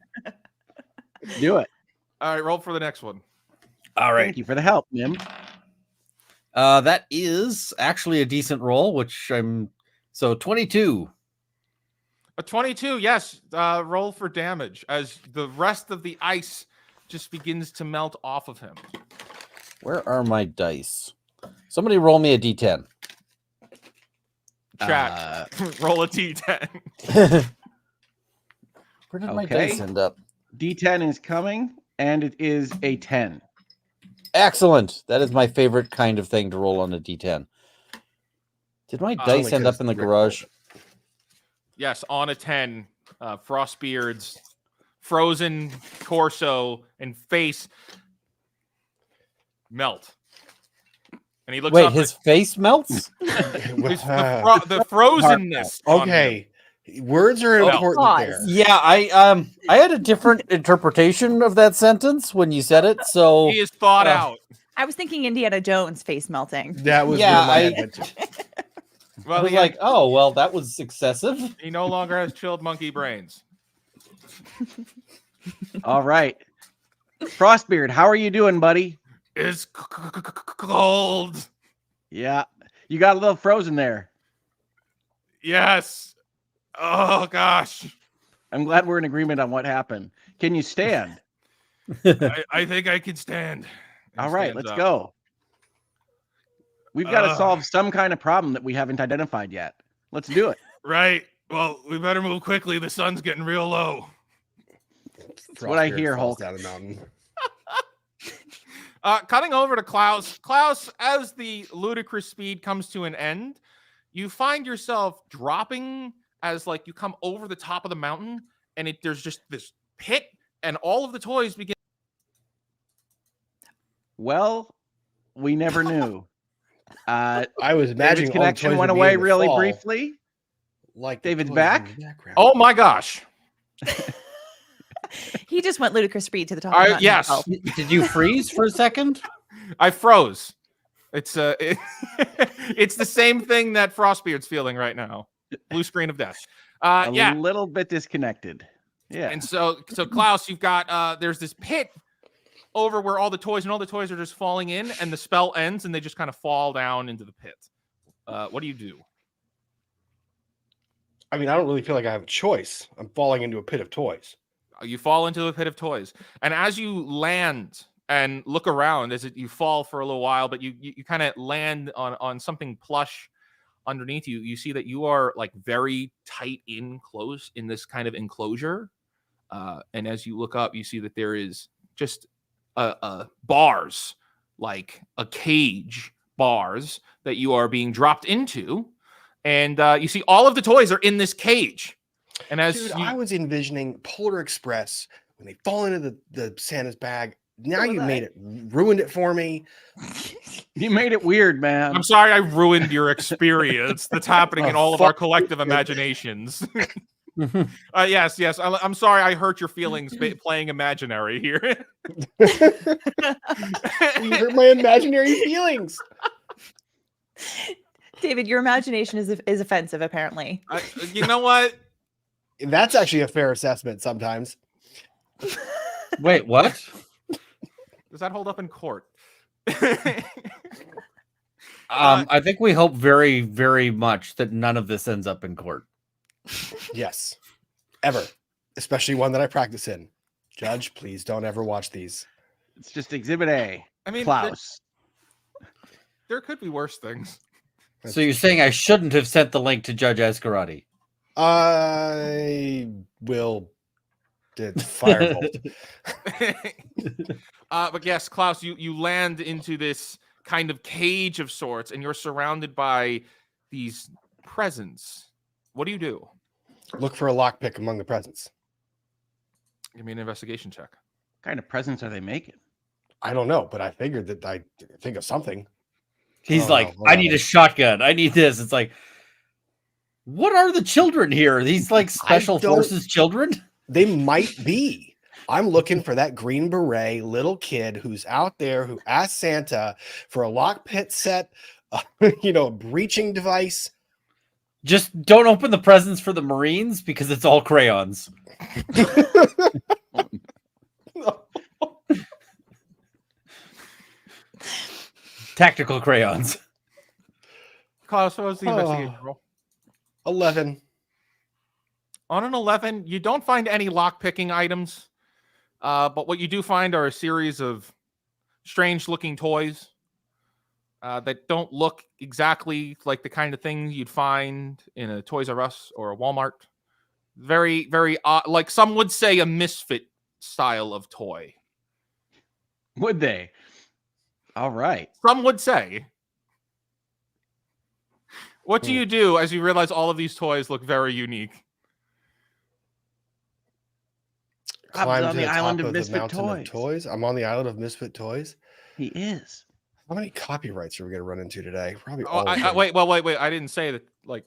it. All right, roll for the next one. all right. Thank you for the help, Nim. That is actually a decent roll, which so 22. A 22, yes. Roll for damage as the rest of the ice just begins to melt off of him. Where are my dice? Somebody roll me a d10. Chat, roll a T10. Where did my Okay. dice end up? D10 is coming, and it is a 10. Excellent. That is my favorite kind of thing to roll on a d10. Did my dice only end 'cause up in the Rick garage? Yes, on a 10, Frostbeard's frozen torso and face melt. And he looks Wait, up his face melts? the frozenness. on him. Okay. Words are important pause. there. Yeah, I had a different interpretation of that sentence when you said it. So He is thawed out. I was thinking Indiana Jones face melting. That was Yeah, where my head went to. I Well, was like, oh, well, that was excessive. he no longer has chilled monkey brains. All right. Frostbeard, how are you doing, buddy? It's cold. Yeah. You got a little frozen there. Yes. Oh gosh. I'm glad we're in agreement on what happened. Can you stand? I think I can stand. And All right, stands let's up. go. We've got to Ugh. solve some kind of problem that we haven't identified yet. Let's do it. Right. Well, we better move quickly. The sun's getting real low. That's what I Frostbeard hear, falls Hulk. down the mountain. Cutting over to Klaus. Klaus, as the ludicrous speed comes to an end, you find yourself dropping as like you come over the top of the mountain, and there's just this pit, and all of the toys begin. Well, we never knew. I was David's imagining all the connection toys went would be away in the really fall, briefly. Like the David's toys in back? the background. Oh my gosh. He just went ludicrous speed to the top. Of the mountain Yes. himself. Did you freeze for a second? I froze. It's it's the same thing that Frostbeard's feeling right now. Blue screen of death. A Yeah. little bit disconnected. Yeah. And so Klaus, you've got there's this pit over where all the toys are just falling in, and the spell ends, and they just kind of fall down into the pit. What do you do? I mean, I don't really feel like I have a choice. I'm falling into a pit of toys. You fall into a pit of toys, and as you land and look around, you fall for a little while, but you kind of land on something plush underneath you. You see that you are like very tight in close in this kind of enclosure, and as you look up, you see that there is just bars, like a cage bars that you are being dropped into, and you see all of the toys are in this cage. And as Dude, you, I was envisioning Polar Express when they fall into the Santa's bag. Now you made it, ruined it for me. You made it weird, man. I'm sorry I ruined your experience that's happening in all of our collective imaginations. Yes. I'm sorry I hurt your feelings playing imaginary here. You hurt my imaginary feelings. David, your imagination is offensive, apparently. You know what? That's actually a fair assessment sometimes. Wait, what? Does that hold up in court? I think we hope very, very much that none of this ends up in court. Yes. Ever. Especially one that I practice in. Judge, please don't ever watch these. It's just Exhibit A. I mean, Klaus. there could be worse things. So you're saying I shouldn't have sent the link to Judge Ascarati? I will did firebolt. But yes, Klaus, you land into this kind of cage of sorts, and you're surrounded by these presents. What do you do? Look for a lockpick among the presents. Give me an investigation check. What kind of presents are they making? I don't know, but I figured that I think of something. He's Oh, like, no, I need a shotgun. I need this. It's like, what are the children here? Are these like special forces children? They might be. I'm looking for that green beret little kid who's out there who asked Santa for a lock pit set, a breaching device. Just don't open the presents for the Marines because it's all crayons. Tactical crayons. Klaus, what was the investigation roll? 11. On an 11, you don't find any lock-picking items, but what you do find are a series of strange-looking toys that don't look exactly like the kind of thing you'd find in a Toys R Us or a Walmart. Very, very odd. Like some would say a misfit style of toy. Would they? All right. Some would say. What do you do as you realize all of these toys look very unique? Rob's on to the top island of the misfit mountain of toys. toys. I'm on the island of misfit toys. He is. How many copyrights are we going to run into today? Probably Oh, all of them. wait. I didn't say that. Like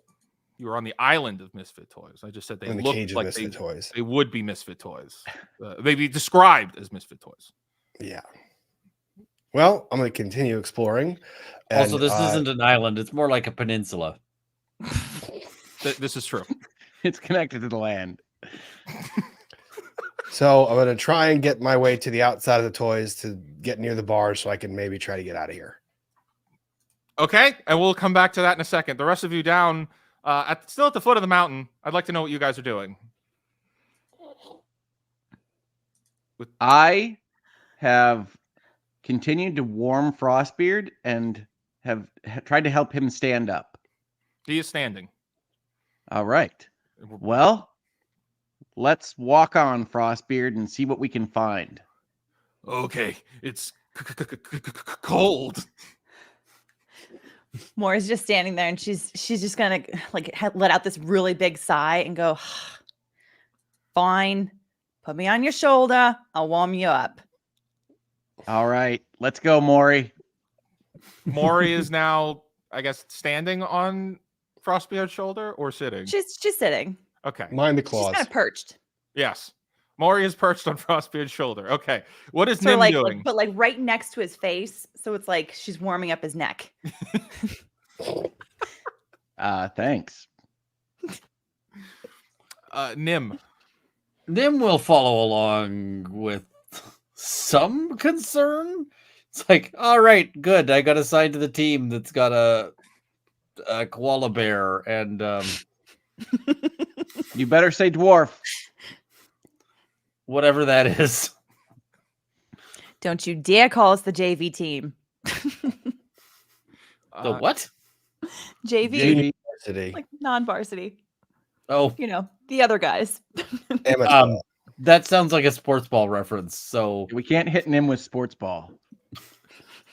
you were on the island of misfit toys. I just said they in the look cage of like misfit toys. they would be misfit toys. They'd be described as misfit toys. Yeah. Well, I'm going to continue exploring. Also, and, this isn't an island; it's more like a peninsula. This is true. It's connected to the land. So I'm going to try and get my way to the outside of the toys to get near the bar so I can maybe try to get out of here. Okay, and we'll come back to that in a second. The rest of you down, still at the foot of the mountain. I'd like to know what you guys are doing. I have continued to warm Frostbeard and have tried to help him stand up. He is standing. All right. Well, let's walk on, Frostbeard, and see what we can find. Okay, it's cold. Moira's just standing there, and she's just gonna like let out this really big sigh and go, "Fine, put me on your shoulder. I'll warm you up." All right, let's go, Maury. Maury is now, I guess, standing on Frostbeard's shoulder or sitting. She's sitting. Okay. Mind the She's claws. kind of perched. Yes. Maury is perched on Frostbeard's shoulder. Okay. What is So Nim like, doing? but like right next to his face, so it's like she's warming up his neck. Thanks. Nim. Nim will follow along with some concern. It's like, all right, good. I got assigned to the team that's got a koala bear, and You better say dwarf. whatever that is. Don't you dare call us the JV team. The what? JV, Varsity. like non-varsity. Oh, You know, the other guys. Amateur. that sounds like a sports ball reference. So We can't hit him with sports ball.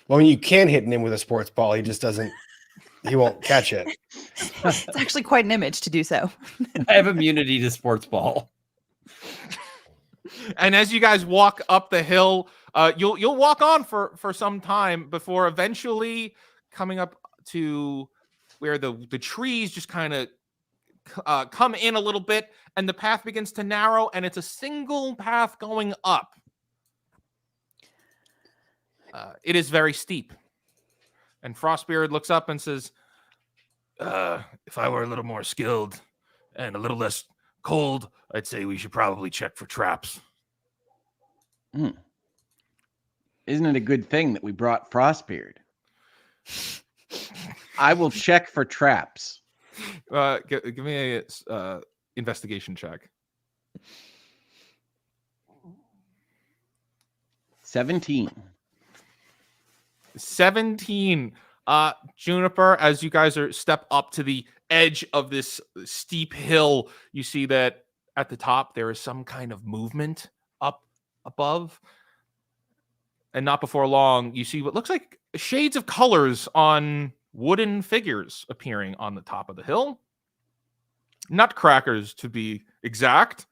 Well, when you can hit him with a sports ball, he just doesn't. He won't catch it. It's actually quite an image to do so. I have immunity to sports ball. And as you guys walk up the hill, you'll walk on for some time before eventually coming up to where the trees just kind of come in a little bit, and the path begins to narrow, and it's a single path going up. It is very steep. And Frostbeard looks up and says, if I were a little more skilled and a little less cold, I'd say we should probably check for traps. Isn't it a good thing that we brought Frostbeard? I will check for traps. Give me a investigation check. 17. 17. Juniper, as you guys step up to the edge of this steep hill, you see that at the top there is some kind of movement up above. And not before long, you see what looks like shades of colors on wooden figures appearing on the top of the hill. Nutcrackers, to be exact.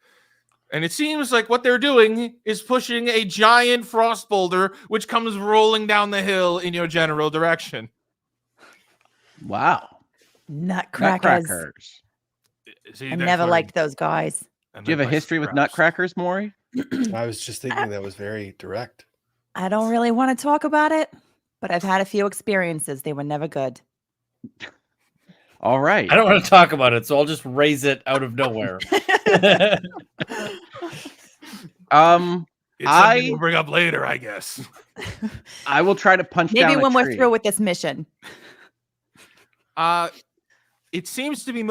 And it seems like what they're doing is pushing a giant frost boulder, which comes rolling down the hill in your general direction. Wow. Nutcrackers. Nutcrackers. See, I they're never for- liked those guys. and Do you they're have a by history with straps. nutcrackers, Maury? I was just thinking that was very direct. I don't really want to talk about it, but I've had a few experiences. They were never good. All right. I don't want to talk about it, so I'll just raise it out of nowhere. It's something we'll bring up later, I guess. I will try to punch Maybe down when a we're tree. through with this mission. It seems to be.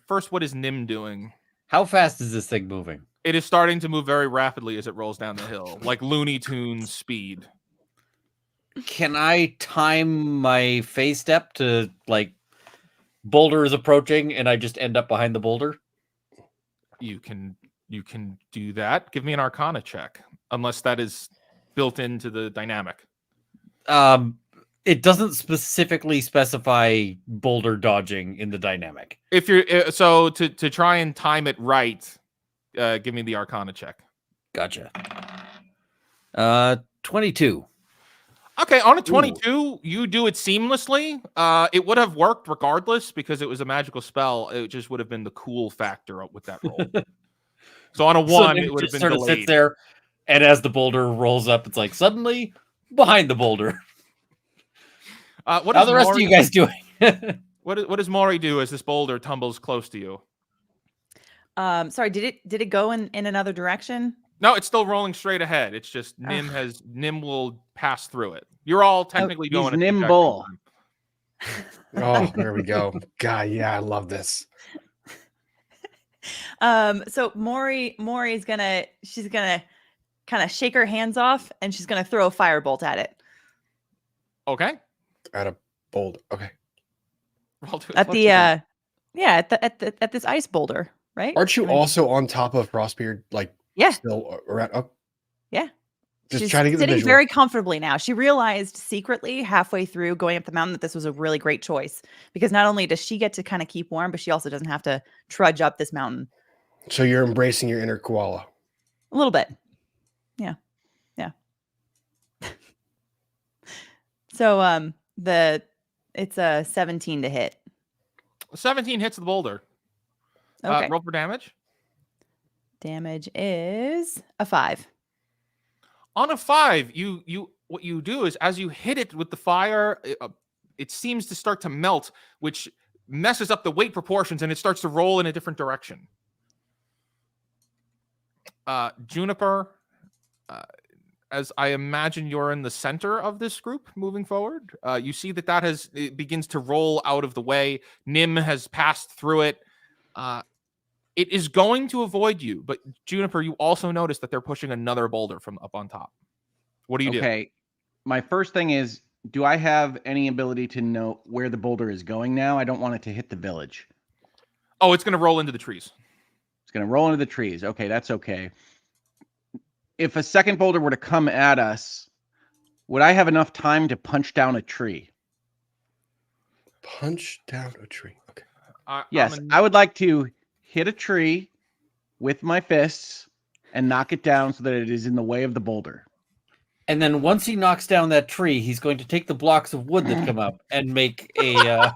First, what is Nim doing? How fast is this thing moving? It is starting to move very rapidly as it rolls down the hill, like Looney Tunes speed. Can I time my phase step to like boulder is approaching and I just end up behind the boulder? You can do that. Give me an Arcana check, unless that is built into the dynamic. It doesn't specifically specify boulder dodging in the dynamic. If you're so to try and time it right, give me the Arcana check. Gotcha. 22. Okay, on a 22, you do it seamlessly. It would have worked regardless because it was a magical spell. It just would have been the cool factor with that roll. So on a 1, So it would have been sort of delayed. sits there, and as the boulder rolls up, it's like suddenly behind the boulder. What How is the rest of Maury, you guys doing? what How is the rest of Maury, you guys doing? what does Maury do as this boulder tumbles close to you? Sorry, did it go in another direction? No, it's still rolling straight ahead. It's just Nim will pass through it. You're all technically He's going at the exact same nimble. time. Oh, there we go. God, yeah, I love this. So Maury's she's gonna kind of shake her hands off and she's gonna throw a firebolt at it. Okay. At a boulder. Okay. Roll to At the infliction. at this ice boulder, right? Aren't you Am I- also on top of Frostbeard? Like, Yeah. still around? Oh, Yeah. just She's trying to get the sitting visual. very comfortably now. She realized secretly halfway through going up the mountain that this was a really great choice because not only does she get to kind of keep warm, but she also doesn't have to trudge up this mountain. So you're embracing your inner koala. A little bit. Yeah. So it's a 17 to hit. 17 hits the boulder. Okay. Roll for damage. Damage is a 5. On a 5, what you do is as you hit it with the fire, it seems to start to melt, which messes up the weight proportions and it starts to roll in a different direction. Juniper, as I imagine you're in the center of this group moving forward, you see that it begins to roll out of the way. Nim has passed through it. It is going to avoid you, but Juniper, you also notice that they're pushing another boulder from up on top. What do you do? Okay. My first thing is, do I have any ability to know where the boulder is going now? I don't want it to hit the village. Oh, it's going to roll into the trees. It's going to roll into the trees. Okay, that's okay. If a second boulder were to come at us, would I have enough time to punch down a tree? Punch down a tree. Okay. Yes, I would like to hit a tree with my fists and knock it down so that it is in the way of the boulder. And then once he knocks down that tree, he's going to take the blocks of wood that come up and make a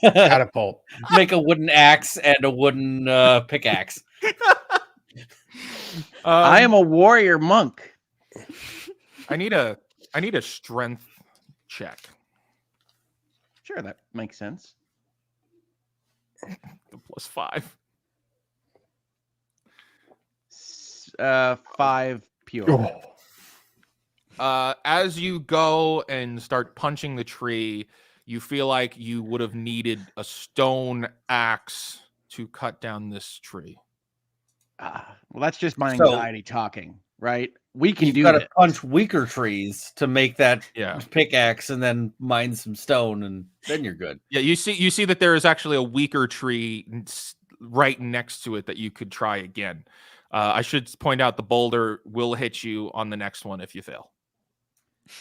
Catapult. make a wooden axe and a wooden pickaxe. I am a warrior monk. I need a strength check. Sure, that makes sense. +5. 5 pure. Oh. As you go and start punching the tree, you feel like you would have needed a stone axe to cut down this tree. Well, that's just my So- anxiety talking, right? We can You've do got to it. punch weaker trees to make that Yeah. pickaxe, and then mine some stone, and then you're good. Yeah, you see that there is actually a weaker tree right next to it that you could try again. I should point out the boulder will hit you on the next one if you fail.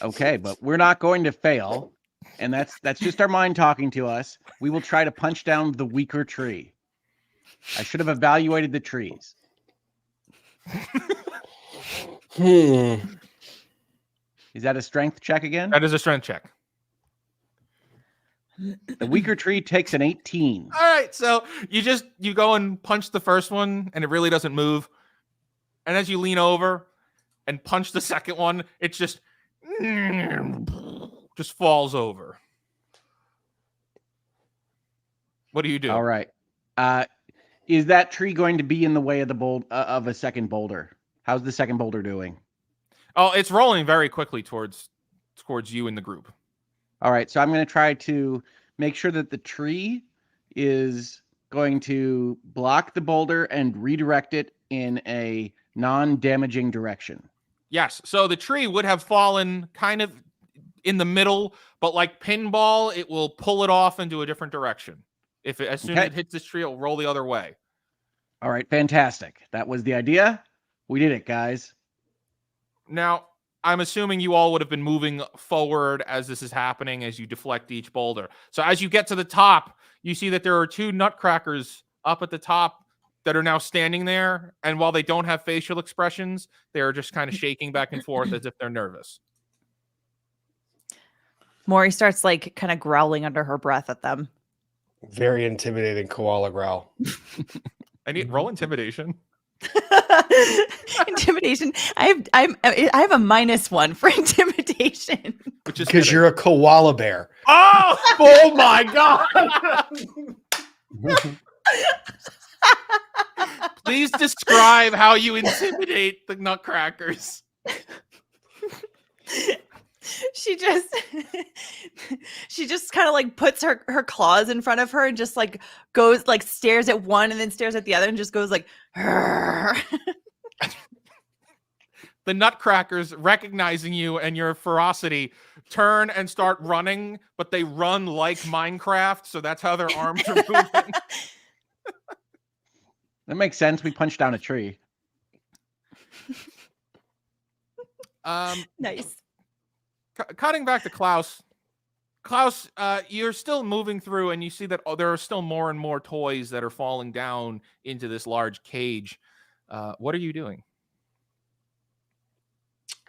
Okay, but we're not going to fail. And that's just our mind talking to us. We will try to punch down the weaker tree. I should have evaluated the trees. Is that a strength check again? That is a strength check. The weaker tree takes an 18. All right, so you go and punch the first one, and it really doesn't move. And as you lean over and punch the second one, it just falls over. What do you do? All right. Is that tree going to be in the way of the of a second boulder? How's the second boulder doing? Oh, it's rolling very quickly towards you in the group. All right, so I'm going to try to make sure that the tree is going to block the boulder and redirect it in a non-damaging direction. Yes, so the tree would have fallen kind of in the middle, but like pinball, it will pull it off into a different direction. As soon as it hits this tree, it'll roll the other way. All right, fantastic. That was the idea. We did it, guys. Now, I'm assuming you all would have been moving forward as this is happening, as you deflect each boulder. So as you get to the top, you see that there are 2 nutcrackers up at the top that are now standing there. And while they don't have facial expressions, they are just kind of shaking back and forth as if they're nervous. Maury starts like kind of growling under her breath at them. Very intimidating koala growl. I need roll intimidation. Intimidation. I have a -1 for intimidation. Which is Because you're a koala bear. oh, Oh my god! please describe how you intimidate the Nutcrackers. She just kind of like puts her claws in front of her and just like goes like stares at one and then stares at the other and just goes like The Nutcrackers, recognizing you and your ferocity, turn and start running, but they run like Minecraft, so that's how their arms are moving. That makes sense. We punched down a tree. Nice. Cutting back to Klaus. Klaus, you're still moving through, and you see that there are still more and more toys that are falling down into this large cage. What are you doing?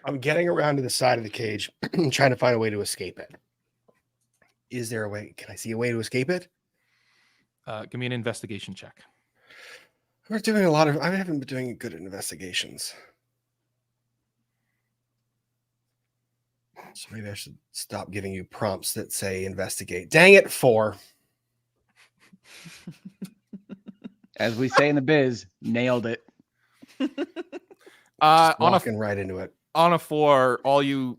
I'm getting around to the side of the cage, trying to find a way to escape it. Is there a way? Can I see a way to escape it? Give me an investigation check. We're doing a lot of. I haven't been doing good at investigations. So maybe I should stop giving you prompts that say investigate. Dang it, 4. As we say in the biz, nailed it. Walking right into it. On a 4, all you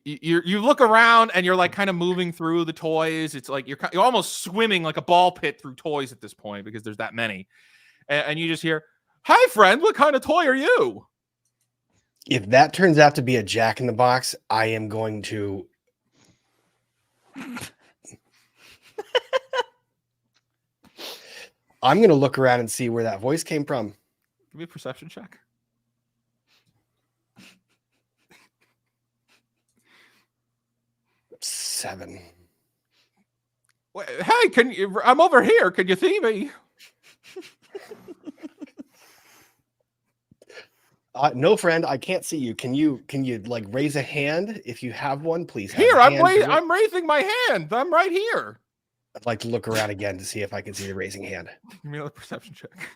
look around and you're like kind of moving through the toys. It's like you're almost swimming like a ball pit through toys at this point because there's that many. And you just hear, "Hi, friend. What kind of toy are you?" If that turns out to be a Jack in the Box, I am going to. I'm going to look around and see where that voice came from. Give me a perception check. Seven. Hey, I'm over here. Can you see me? No, friend, I can't see you. Can you like raise a hand if you have one, please? Here, I'm raising my hand. I'm right here. I'd like to look around again to see if I can see the raising hand. Give me another perception check.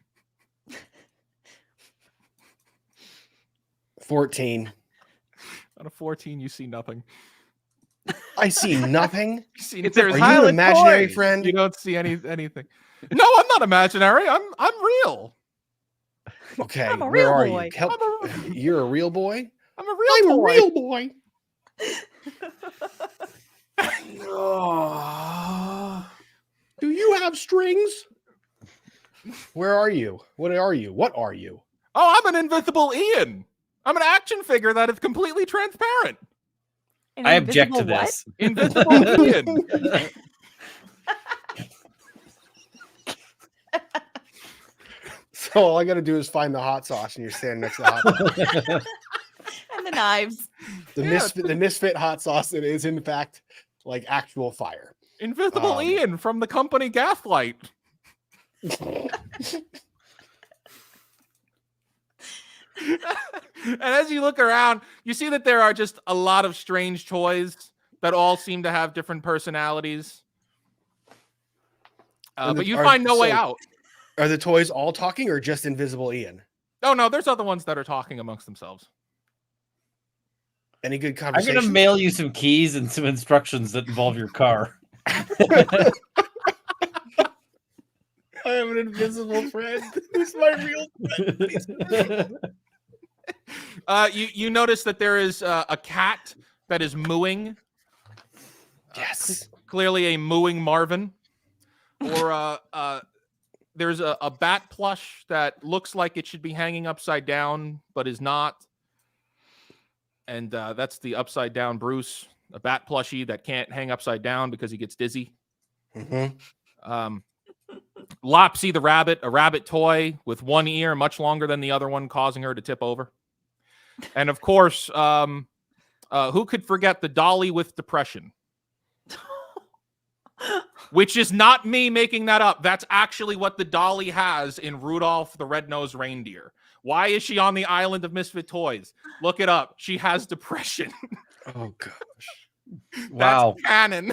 14. On a 14, you see nothing. I see nothing. It's a Are you pile an of imaginary toys. friend? You don't see anything. No, I'm not imaginary. I'm real. Okay, I'm a where real are boy. you? You're a real boy? I'm a real boy. Do you have strings? Where are you? What are you? What are you? Oh, I'm an invisible Ian. I'm an action figure that is completely transparent. An I object to invisible what? this. Invisible Ian. So all I got to do is find the hot sauce, and you're standing next to the hot sauce. And the knives. The misfit hot sauce that is in fact like actual fire. Invisible Ian from the company Gaslight. And as you look around, you see that there are just a lot of strange toys that all seem to have different personalities. But you find no way out. Are the toys all talking or just invisible Ian? Oh, no, there's other ones that are talking amongst themselves. Any good I'm conversation? gonna mail you some keys and some instructions that involve your car. I have an invisible friend. Who's my real friend? You notice that there is a cat that is mooing. Yes. Clearly a mooing Marvin. Or there's a bat plush that looks like it should be hanging upside down, but is not. And that's the upside down Bruce, a bat plushie that can't hang upside down because he gets dizzy. Mm-hmm. Lopsy the rabbit, a rabbit toy with one ear much longer than the other one, causing her to tip over. And of course, who could forget the dolly with depression? Which is not me making that up. That's actually what the dolly has in Rudolph the Red-Nosed Reindeer. Why is she on the island of misfit toys? Look it up. She has depression. Oh gosh. Wow. That's canon.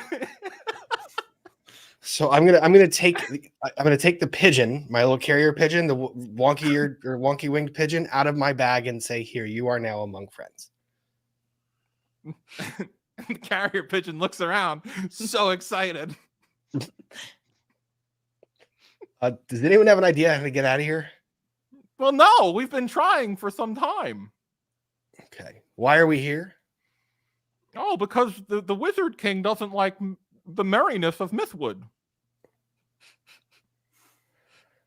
So I'm gonna take the pigeon, my little carrier pigeon, the wonky eared or wonky winged pigeon, out of my bag and say, "Here, you are now among friends." The carrier pigeon looks around, so excited. Does anyone have an idea how to get out of here? Well, no, we've been trying for some time. Okay. Why are we here? Oh, because the Wizard King doesn't like the merriness of Mythwood.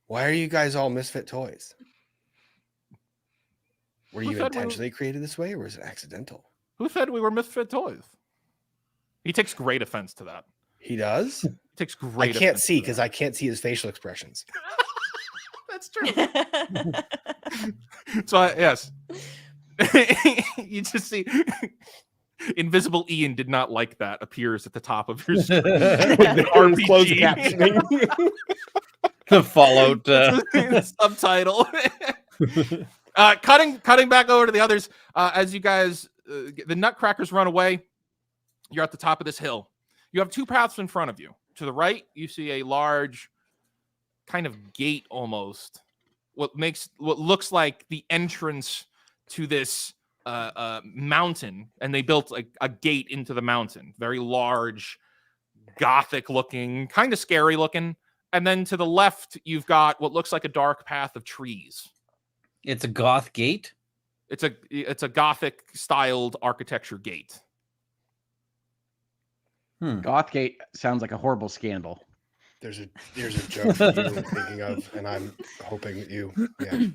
Why are you guys all misfit toys? Were Who you said we were- intentionally created this way, or was it accidental? Who said we were misfit toys? He takes great offense to that. He does. He takes I great. can't offense see to because that. I can't see his facial expressions. That's true. So yes, you just see Invisible Ian did not like that. Appears at the top of your screen. Or closed RPG. captioning. The Fallout. Subtitle. Cutting back over to the others. As you guys, the Nutcrackers run away. You're at the top of this hill. You have two paths in front of you. To the right, you see a large kind of gate almost. What looks like the entrance to this mountain, and they built a gate into the mountain. Very large, gothic looking, kind of scary looking. And then to the left, you've got what looks like a dark path of trees. It's a goth gate. It's a gothic styled architecture gate. Gothgate sounds like a horrible scandal. There's a joke that you were thinking of, and I'm hoping that you. Yeah.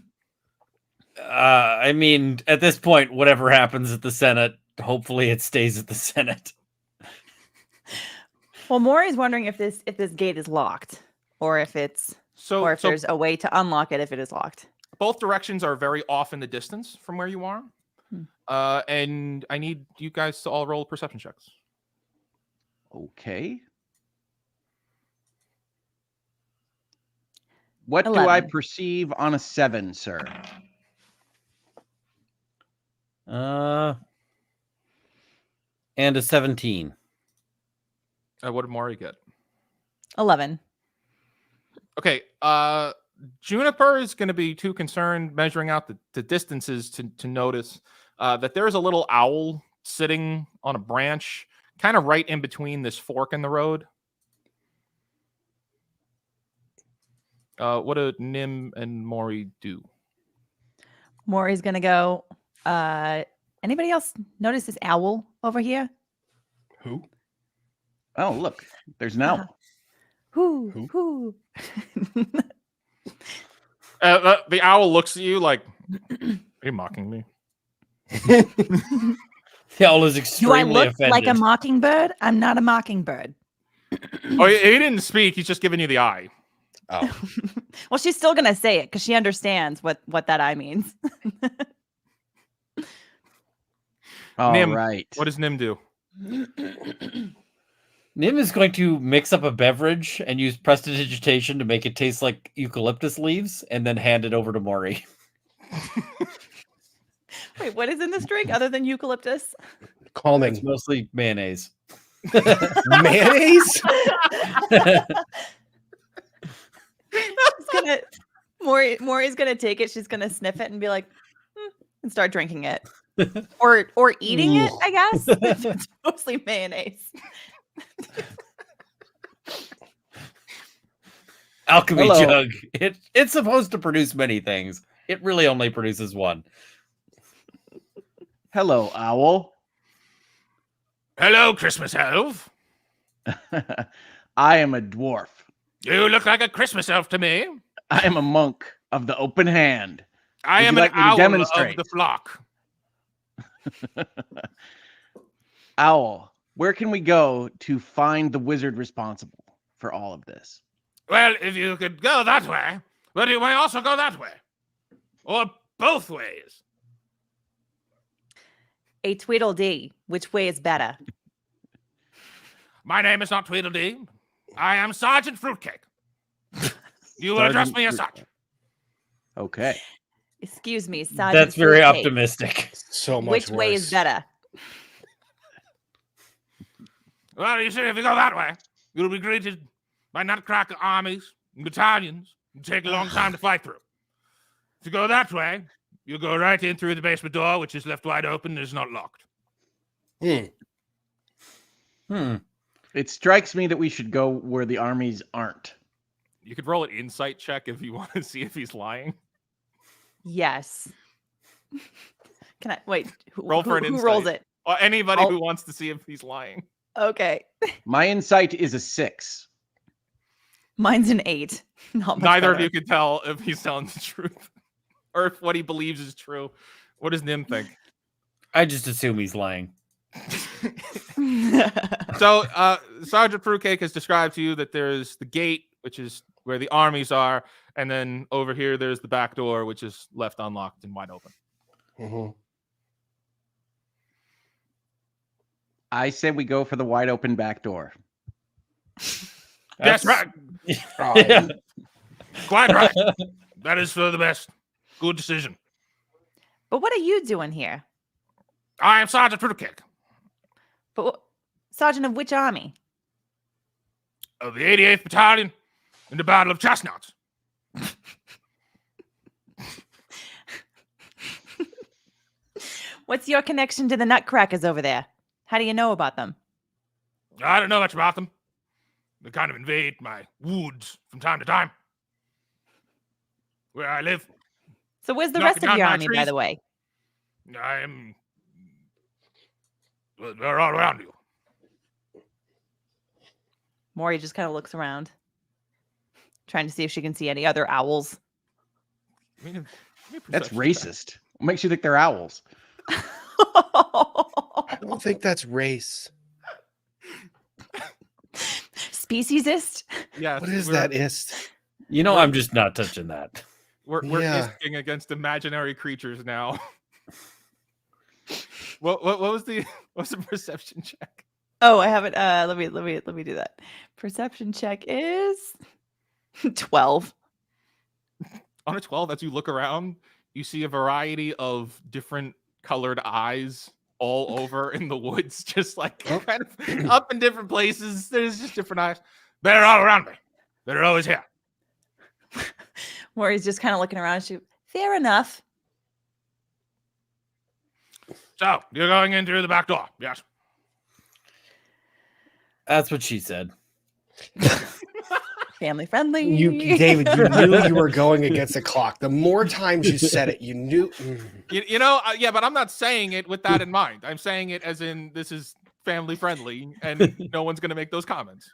I mean, at this point, whatever happens at the Senate, hopefully it stays at the Senate. Well, Maury's wondering if this gate is locked, or if there's a way to unlock it if it is locked. Both directions are very off in the distance from where you are. And I need you guys to all roll perception checks. Okay. What do I 11. perceive on a 7, sir? And a 17. What did Maury get? 11. Okay. Juniper is going to be too concerned measuring out the distances to notice that there's a little owl sitting on a branch, kind of right in between this fork in the road. What do Nim and Maury do? Maury's gonna go. Anybody else notice this owl over here? Who? Oh, look, there's an owl. Who? The owl looks at you like, are you mocking me? The owl is Do I extremely look offended. like a mockingbird? I'm not a mockingbird. Oh, he didn't speak. He's just giving you the eye. Oh, Well, she's still gonna say it because she understands what that eye means. All Nim, right. What does Nim do? Nim is going to mix up a beverage and use prestidigitation to make it taste like eucalyptus leaves, and then hand it over to Maury. Wait, what is in this drink other than eucalyptus? It's calming. mostly mayonnaise. Mayonnaise? Maury's gonna take it. She's gonna sniff it and be like, and start drinking it, or eating it. I guess it's mostly mayonnaise. Alchemy Hello. jug. It's supposed to produce many things. It really only produces one. Hello, owl. Hello, Christmas elf. I am a dwarf. You look like a Christmas elf to me. I am a monk of the open hand. I Would am you an like me to owl of demonstrate? the flock. Owl, where can we go to find the wizard responsible for all of this? Well, if you could go that way, but you may also go that way. Or both ways. A Tweedledee. Which way is better? My name is not Tweedledee. I am Sergeant Fruitcake. You will address Sergeant me as Fruitcake. such. Okay. Excuse me, Sergeant. That's very Fruitcake. optimistic. So much Which way is worse. better? Well, you see, if you go that way, you'll be greeted by nutcracker armies and battalions and take a long time to fight through. If you go that way, you'll go right in through the basement door, which is left wide open and is not locked. It strikes me that we should go where the armies aren't. You could roll an insight check if you want to see if he's lying. Yes. Can I wait? Roll for an who insight. rolls it? Or anybody who wants to see if he's lying. Okay. My insight is a 6. Mine's an 8. Not much Neither of better. you can tell if he's telling the truth or if what he believes is true. What does Nim think? I just assume he's lying. So, Sergeant Fruitcake has described to you that there's the gate, which is where the armies are, and then over here there's the back door, which is left unlocked and wide open. Mm-hmm. I say we go for the wide open back door. That's right. Yeah. Quite right. That is for the best. Good decision. But what are you doing here? I am Sergeant Fruitcake But Sergeant of which army? of the 88th Battalion in the Battle of Chestnuts. What's your connection to the Nutcrackers over there? How do you know about them? I don't know much about them. They kind of invade my woods from time to time. Where I live, So where's the Knocking rest of down your my army, by trees. the way? I am. Well, they're all around you. Maury just kind of looks around, trying to see if she can see any other owls. Give me a That's perception check. racist. What makes you think they're owls? I don't think that's race. Speciesist? Yes, What is we're- that ist? You know, I'm just not touching that. We're Yeah. isking against imaginary creatures now. what was the perception check? Oh, I haven't. Let me do that. Perception check is 12. On a 12, as you look around, you see a variety of different colored eyes all over in the woods, just like kind of up in different places. There's just different eyes. They're all around me. They're always here. Maury's just kind of looking around. Fair enough. So you're going in through the back door. Yes. That's what she said. Family friendly. David, you knew you were going against the clock. The more times you said it, you knew. You know, yeah, but I'm not saying it with that in mind. I'm saying it as in this is family friendly and no one's going to make those comments.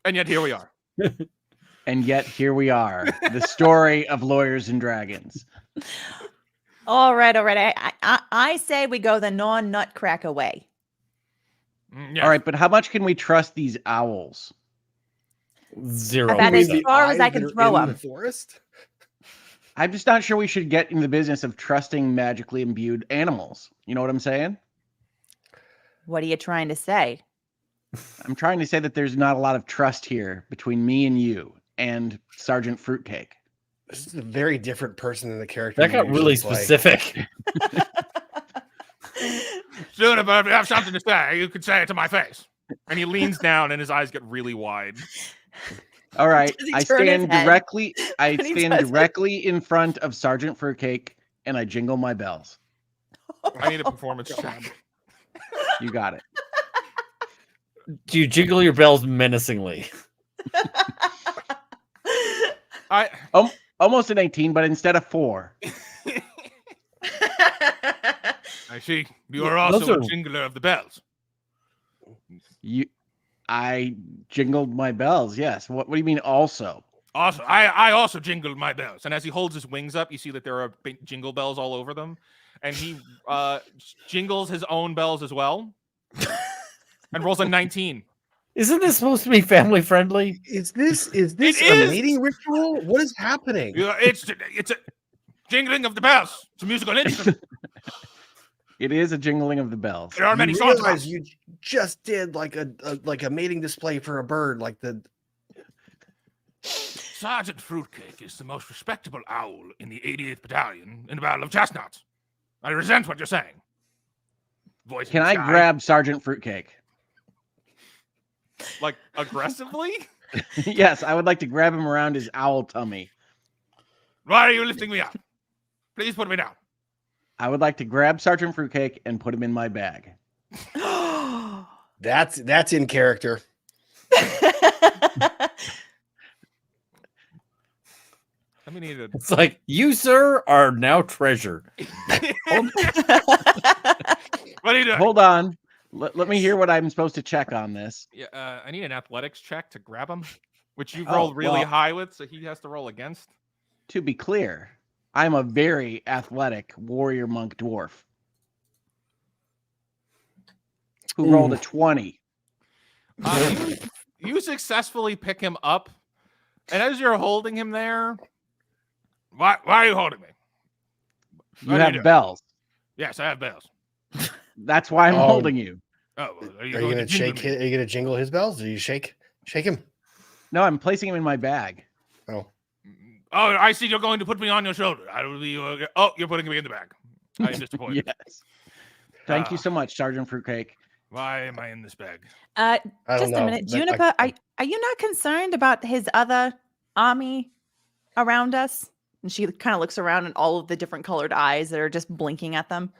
And yet here we are. And yet here we are. The story of Lawyers and Dragons. All right. I say we go the non-nutcracker way. Yeah. All right, but how much can we trust these owls? 0%. About You as mean the far as eyes I that can are throw in 'em. the forest? I'm just not sure we should get in the business of trusting magically imbued animals. You know what I'm saying? What are you trying to say? I'm trying to say that there's not a lot of trust here between me and you and Sergeant Fruitcake. This is a very different person than the character. That you got really usually play. specific. Soon, but if you have something to say, you could say it to my face. And he leans down and his eyes get really wide. All right, Does he I turn his stand head directly. I when he stand does it? directly in front of Sergeant Fruitcake, and I jingle my bells. I need a performance check. You got it. Do you jiggle your bells menacingly? Almost an 18, but instead of 4. I see. You are Those also are- a jingler of the bells. I jingled my bells. Yes. What do you mean? Also, Also, I also jingled my bells. And as he holds his wings up, you see that there are big jingle bells all over them. And he jingles his own bells as well. And rolls a 19. Isn't this supposed to be family friendly? Is this It a is! mating ritual? What is happening? It's a jingling of the bells. It's a musical instrument. it is a jingling of the bells. There are many You songs about realize it. you just did like a mating display for a bird, like the. Sergeant Fruitcake is the most respectable owl in the 88th Battalion in the Battle of Chestnuts. I resent what you're saying. Voice in Can the I sky. grab Sergeant Fruitcake? Like aggressively? Yes, I would like to grab him around his owl tummy. Why are you lifting me up? Please put me down. I would like to grab Sergeant Fruitcake and put him in my bag. That's in character. Let me need a. It's like, you, sir, are now treasure. What are you doing? Hold on. Let me hear what I'm supposed to check on this. Yeah, I need an athletics check to grab him, which you Oh, rolled really well. high with, so he has to roll against. To be clear, I'm a very athletic warrior monk dwarf who rolled a 20. You successfully pick him up, and as you're holding him there, why are you holding me? You What are you have doing? bells. Yes, I have bells. That's why I'm Oh. holding you. Oh, well, Are you gonna shake? Are you gonna jingle his bells? Do you shake him? No, I'm placing him in my bag. Oh, Oh, I see. You're going to put me on your shoulder. I will be. You're putting me in the bag. I am disappointed. Yes. Thank you Ah. so much, Sergeant Fruitcake. Why am I in this bag? I don't Just know. a minute, That- Juniper. Are you not concerned about his other army around us? And she kind of looks around and all of the different colored eyes that are just blinking at them.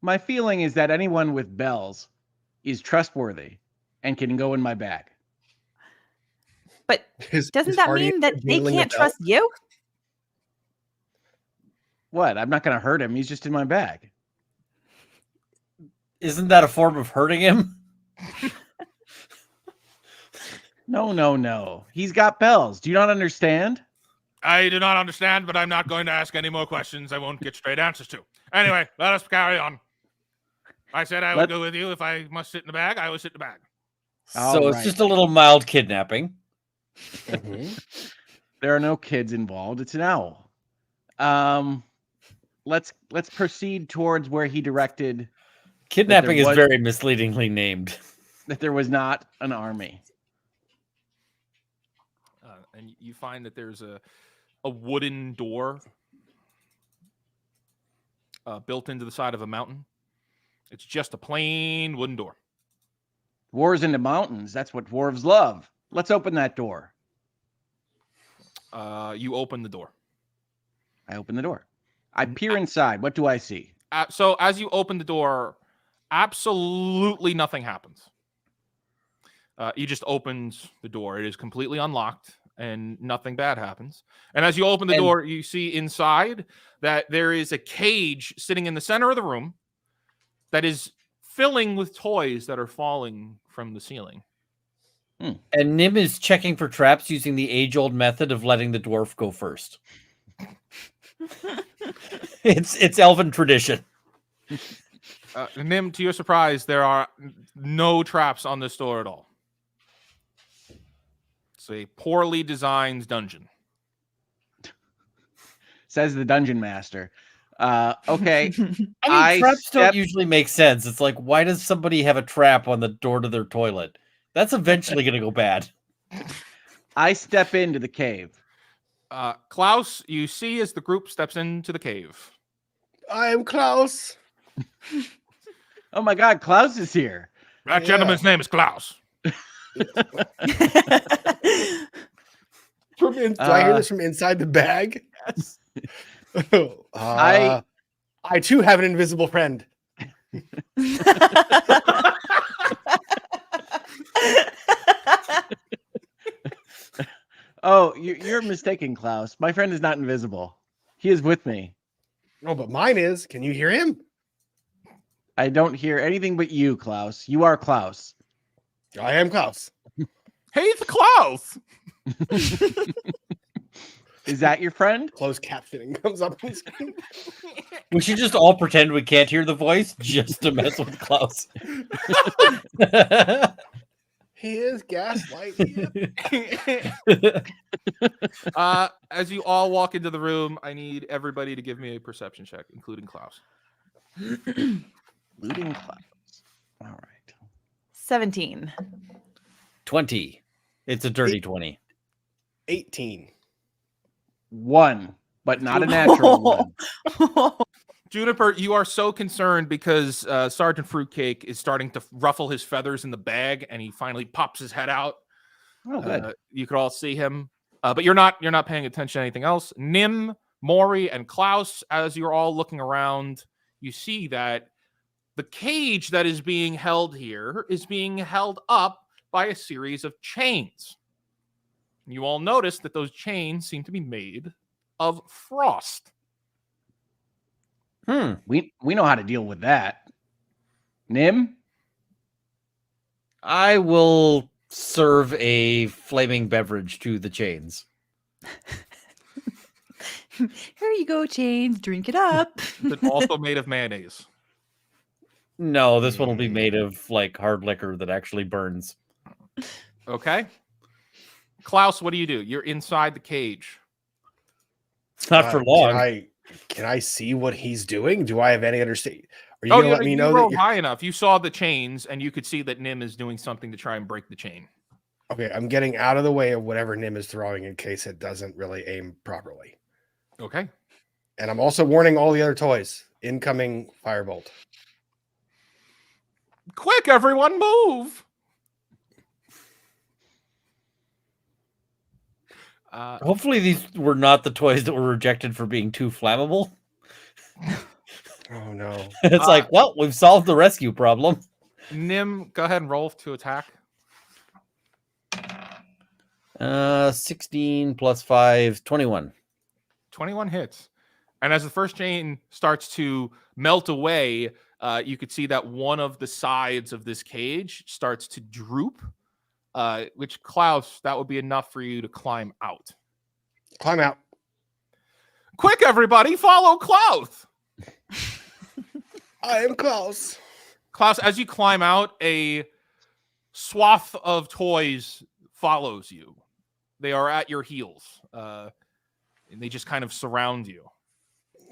My feeling is that anyone with bells is trustworthy and can go in my bag. But doesn't that mean that they can't trust you? What? I'm not going to hurt him. He's just in my bag. Isn't that a form of hurting him? No. He's got bells. Do you not understand? I do not understand, but I'm not going to ask any more questions I won't get straight answers to. Anyway, let us carry on. I said I would go with you. If I must sit in the bag, I will sit in the bag. All So it's right. just a little mild kidnapping. There are no kids involved. It's an owl. Let's proceed towards where he directed Kidnapping is was- very misleadingly named. that there was not an army. And you find that there's a wooden door built into the side of a mountain. It's just a plain wooden door. Wars in the mountains. That's what dwarves love. Let's open that door. You open the door. I open the door. I peer inside. What do I see? So as you open the door, absolutely nothing happens. You just opened the door. It is completely unlocked and nothing bad happens. And as you open the door, you see inside that there is a cage sitting in the center of the room that is filling with toys that are falling from the ceiling. And Nim is checking for traps using the age-old method of letting the dwarf go first. It's elven tradition. Nim, to your surprise, there are no traps on this door at all. It's a poorly designed dungeon. Says the dungeon master. Okay. I mean, traps don't step- usually make sense. It's like, why does somebody have a trap on the door to their toilet? That's eventually going to go bad. I step into the cave. Klaus, you see as the group steps into the cave. I am Klaus. Oh my God, Klaus is here. That Yeah. gentleman's name is Klaus. Do I hear this from inside the bag? Yes. I too have an invisible friend. Oh, you're mistaken, Klaus. My friend is not invisible. He is with me. No, but mine is. Can you hear him? I don't hear anything but you, Klaus. You are Klaus. I am Klaus. Hey, it's Klaus. Is that your friend? Closed captioning comes up on the screen. We should just all pretend we can't hear the voice just to mess with Klaus. He is gaslighting. As you all walk into the room, I need everybody to give me a perception check, including Klaus. Looting Klaus. All right. 17. 20. It's a dirty 20. 18. 1, but not a natural one. Juniper, you are so concerned because Sergeant Fruitcake is starting to ruffle his feathers in the bag, and he finally pops his head out. Oh, good. You could all see him, but you're not paying attention to anything else. Nim, Maury, and Klaus, as you're all looking around, you see that the cage that is being held here is being held up by a series of chains. You all notice that those chains seem to be made of frost. We know how to deal with that. Nim? I will serve a flaming beverage to the chains. Here you go, chains. Drink it up. It's also made of mayonnaise. No, this one will be made of like hard liquor that actually burns. Okay. Klaus, what do? You're inside the cage. It's not for long. Can I see what he's doing? Do I have any understanding? Are you Oh, gonna let me know rolled that high enough. You saw the chains, and you could see that Nim is doing something to try and break the chain. Okay, I'm getting out of the way of whatever Nim is throwing in case it doesn't really aim properly. Okay. And I'm also warning all the other toys. Incoming firebolt. Quick, everyone, move! Hopefully these were not the toys that were rejected for being too flammable. Oh no. It's like, well, we've solved the rescue problem. Nim, go ahead and roll to attack. 16 plus 5, 21. 21 hits. And as the first chain starts to melt away, you could see that one of the sides of this cage starts to droop, which, Klaus, that would be enough for you to climb out. Climb out. Quick, everybody, follow Klaus! I am Klaus. Klaus, as you climb out, a swath of toys follows you. They are at your heels, and they just kind of surround you.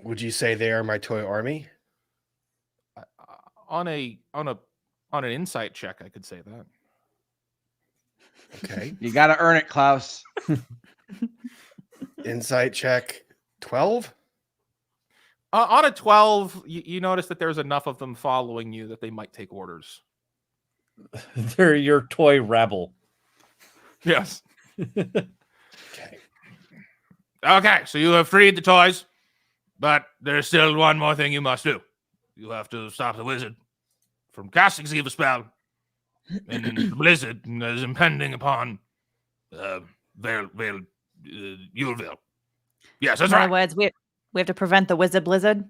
Would you say they are my toy army? On an insight check, I could say that. Okay. You got to earn it, Klaus. Insight check 12. On a 12, you notice that there's enough of them following you that they might take orders. They're your toy rabble. Yes. Okay. Okay, so you have freed the toys, but there's still one more thing you must do. You have to stop the wizard from casting the evil spell in the blizzard that is impending upon Yuleville. Yes, that's In right. other words, we have to prevent the wizard blizzard.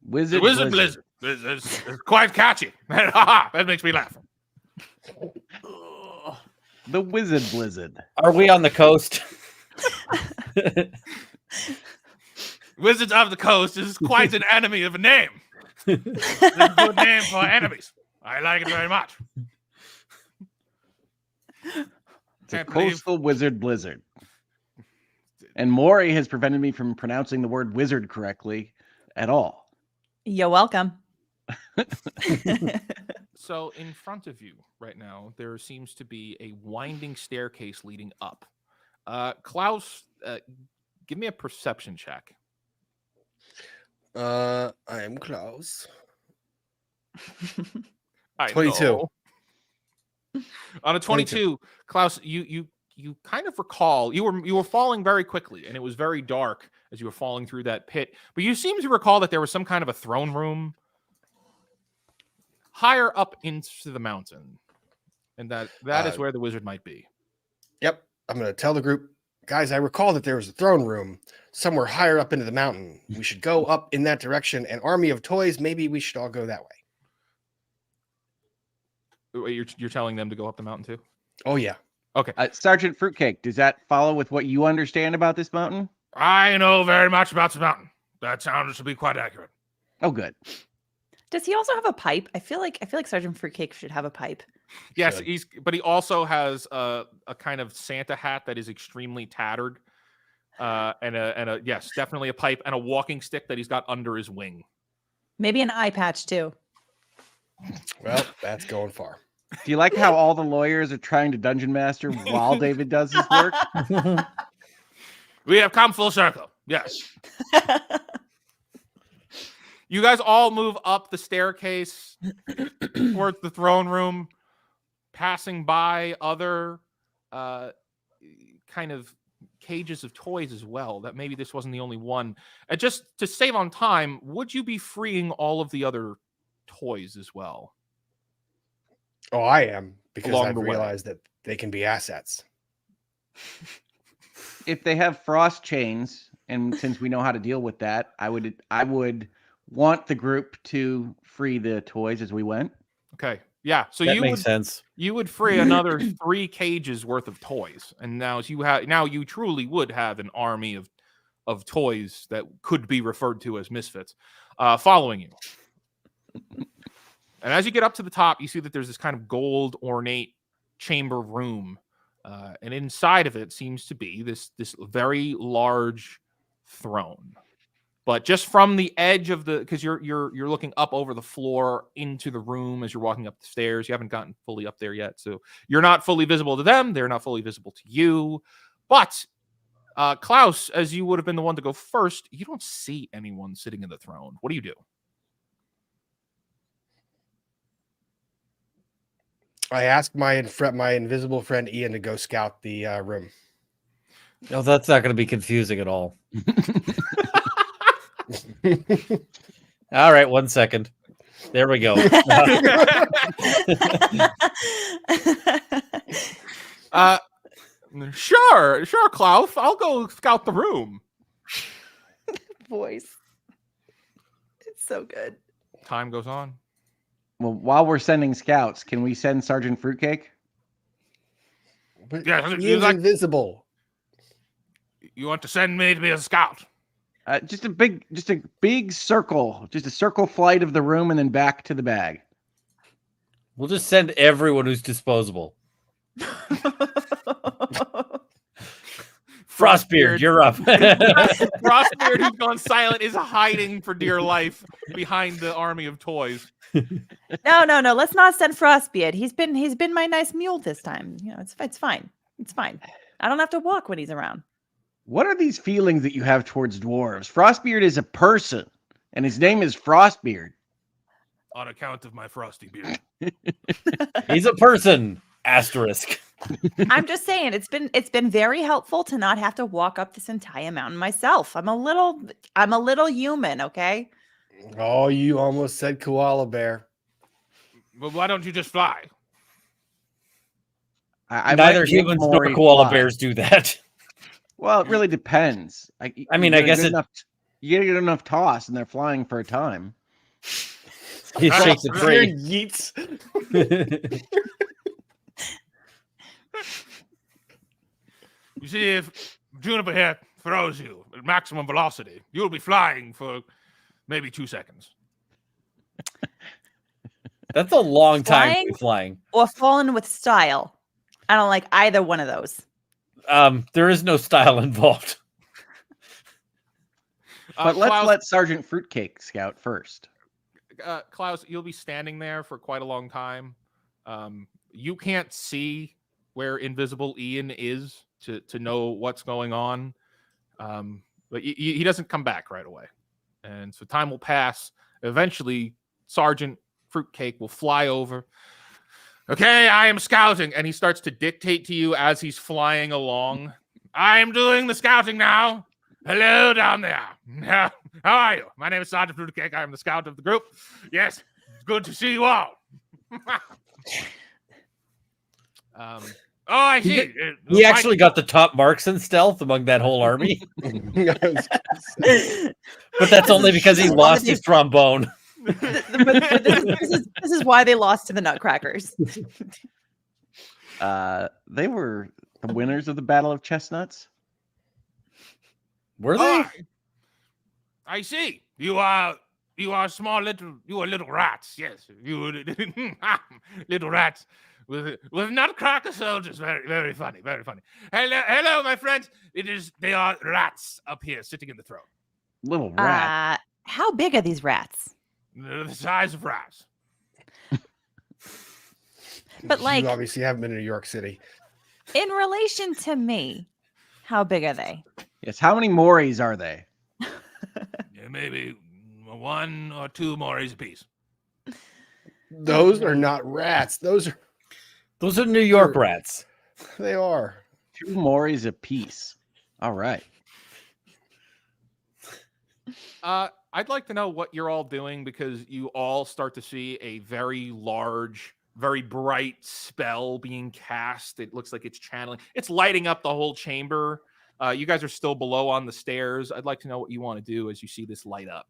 The Wizard Blizzard. It's quite catchy. That makes me laugh. The Wizard Blizzard. Are we on the coast? Wizards of the Coast is quite an enemy of a name. It's a good name for enemies. I like it very much. It's a coastal wizard blizzard. And Maury has prevented me from pronouncing the word wizard correctly at all. You're welcome. So in front of you right now, there seems to be a winding staircase leading up. Klaus, give me a perception check. I am Klaus. 22. 22. On a 22, Klaus, you kind of recall you were falling very quickly, and it was very dark as you were falling through that pit. But you seem to recall that there was some kind of a throne room higher up into the mountain, and that is where the wizard might be. Yep. I'm going to tell the group, guys, I recall that there was a throne room somewhere higher up into the mountain. We should go up in that direction. An army of toys, maybe we should all go that way. You're telling them to go up the mountain too? Oh, yeah. Okay. Sergeant Fruitcake, does that follow with what you understand about this mountain? I know very much about the mountain. That sounds to be quite accurate. Oh, good. Does he also have a pipe? I feel like Sergeant Fruitcake should have a pipe. Yes, Should. but he also has a kind of Santa hat that is extremely tattered, and a yes, definitely a pipe and a walking stick that he's got under his wing. Maybe an eye patch too. Well, that's going far. Do you like how all the lawyers are trying to dungeon master while David does his work? We have come full circle. Yes. You guys all move up the staircase towards the throne room, passing by other kind of cages of toys as well. That maybe this wasn't the only one. And just to save on time, would you be freeing all of the other toys as well? Oh, I am, because Along I've the way. realized that they can be assets. If they have frost chains, and since we know how to deal with that, I would want the group to free the toys as we went. Okay. Yeah. So That makes sense. you would free another 3 cages worth of toys, and now you truly would have an army of toys that could be referred to as misfits following you. And as you get up to the top, you see that there's this kind of gold ornate chamber room, and inside of it seems to be this very large throne. But just from the edge of because you're looking up over the floor into the room as you're walking up the stairs. You haven't gotten fully up there yet, so you're not fully visible to them. They're not fully visible to you. But Klaus, as you would have been the one to go first, you don't see anyone sitting in the throne. What do you do? I asked my invisible friend Ian to go scout the room. No, that's not going to be confusing at all. All right, 1 second. There we go. Sure, Klaus. I'll go scout the room. Voice. It's so good. Time goes on. Well, while we're sending scouts, can we send Sergeant Fruitcake? But Yeah, you Ian's like- invisible. You want to send me to be a scout? Just a big circle, just a circle flight of the room, and then back to the bag. We'll just send everyone who's disposable. Frostbeard, you're up. Frostbeard, who's gone silent, is hiding for dear life behind the army of toys. No. Let's not send Frostbeard. He's been my nice mule this time. You know, it's fine. It's fine. I don't have to walk when he's around. What are these feelings that you have towards dwarves? Frostbeard is a person, and his name is Frostbeard. On account of my frosty beard. He's a person. Asterisk. I'm just saying it's been very helpful to not have to walk up this entire mountain myself. I'm a little human, okay? Oh, you almost said koala bear. Well, why don't you just fly? I Neither might make humans nor Maury koala fly. bears do that. Well, it really depends. I mean, I guess you get enough toss, and they're flying for a time. He shakes a tree. Yeets. You see, if Juniper here throws you at maximum velocity, you'll be flying for maybe 2 seconds. That's a long time to Flying? be flying. Or falling with style. I don't like either one of those. There is no style involved. But let's Klaus, let Sergeant Fruitcake scout first. Klaus, you'll be standing there for quite a long time. You can't see where invisible Ian is to know what's going on. But he doesn't come back right away. And so time will pass. Eventually, Sergeant Fruitcake will fly over. Okay, I am scouting. And he starts to dictate to you as he's flying along. I am doing the scouting now. Hello down there. How are you? My name is Sergeant Fruitcake. I am the scout of the group. Yes, it's good to see you all. Oh, I see. He actually got the top marks in stealth among that whole army. But that's only because he lost his trombone. But this is why they lost to the Nutcrackers. They were the winners of the Battle of Chestnuts. Were they? I see. You are little rats. Yes, you little rats with Nutcracker soldiers. Very, very funny. Very funny. Hello, my friends. They are rats up here sitting in the throne. Little rat. How big are these rats? They're the size of rats. But like, you obviously haven't been to New York City. in relation to me, how big are they? Yes. How many Mories are they? Yeah, maybe 1 or 2 Morris apiece. Those are not rats. Those are New York rats. they are. 2 Morris apiece. All right. I'd like to know what you're all doing because you all start to see a very large, very bright spell being cast. It looks like it's channeling. It's lighting up the whole chamber. You guys are still below on the stairs. I'd like to know what you want to do as you see this light up.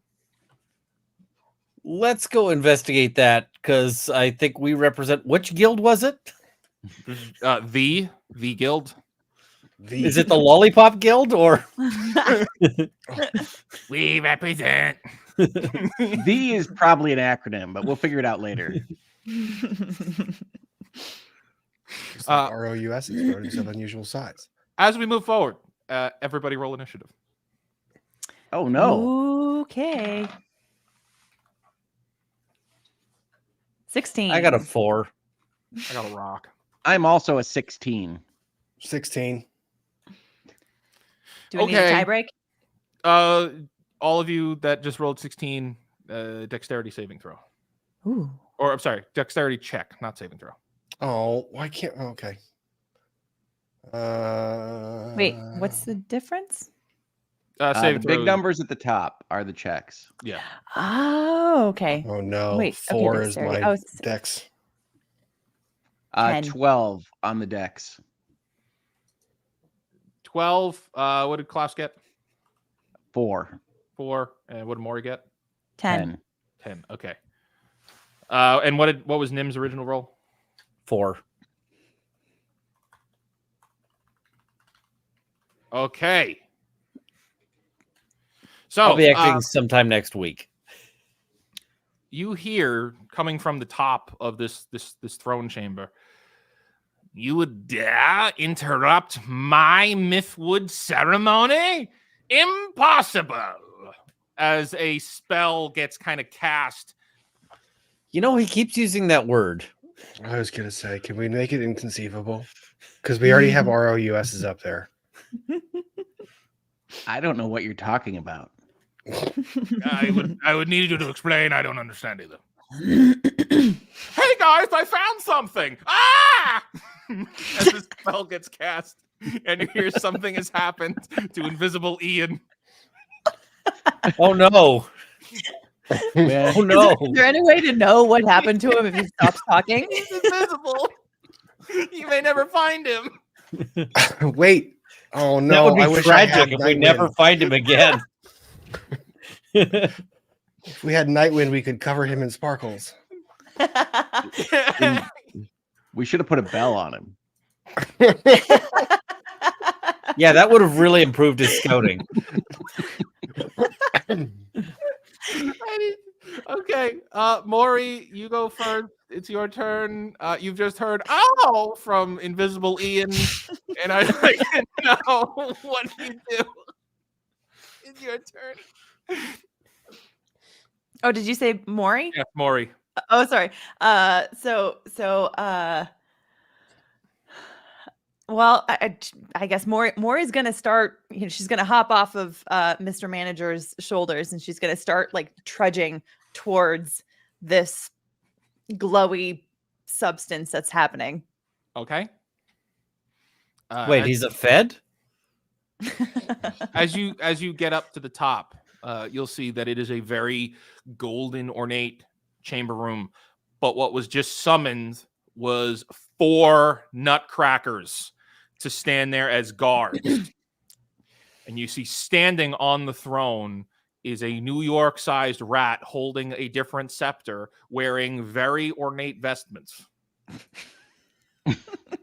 Let's go investigate that because I think we represent. Which guild was it? The guild. Is it the Lollipop Guild or? We represent. V is probably an acronym, but we'll figure it out later. ROUS is rodents of unusual size. As we move forward, everybody roll initiative. Oh no. Okay. 16. I got a 4. I got a rock. I'm also a 16. 16. Do we need a tie break? All of you that just rolled 16, dexterity saving throw. Ooh. Or I'm sorry, dexterity check, not saving throw. Oh, why can't? Okay. Wait, what's the difference? Saving The big throw- numbers at the top are the checks. Yeah. Oh, okay. Oh no! Wait, okay, 4 is dexterity. my Oh, dex. 10. 12 on the decks. 12. What did Klaus get? 4. 4. And what did Maury get? 10. 10. Okay. And what was Nim's original roll? 4. Okay. So I'll be acting sometime next week. you hear coming from the top of this throne chamber. You would dare interrupt my Mythwood ceremony? Impossible! As a spell gets kind of cast. You know, he keeps using that word. I was gonna say, can we make it inconceivable? Because we already have ROUSs up there. I don't know what you're talking about. I would need you to explain. I don't understand either. Hey guys, I found something! Ah! As the spell gets cast, and you hear something has happened to Invisible Ian. Oh no! Man, Oh no! Is there any way to know what happened to him if he stops talking? He's invisible. You may never find him. Wait. Oh no! That would I be wish I had tragic if we Nightwind. never find him again. If we had Nightwind, we could cover him in sparkles. we should have put a bell on him. Yeah, that would have really improved his scouting. Okay, Maury, you go first. It's your turn. You've just heard "ow" from Invisible Ian, and I'd like to know what you do. It's your turn. Oh, did you say Maury? Yeah, Maury. Oh, sorry. Well, I guess Maury's gonna start. She's gonna hop off of Mr. Manager's shoulders, and she's gonna start like trudging towards this glowy substance that's happening. Okay. Wait, he's a Fed? as you get up to the top, you'll see that it is a very golden, ornate chamber room. But what was just summoned was 4 nutcrackers to stand there as guards. And you see standing on the throne is a New York-sized rat holding a different scepter, wearing very ornate vestments.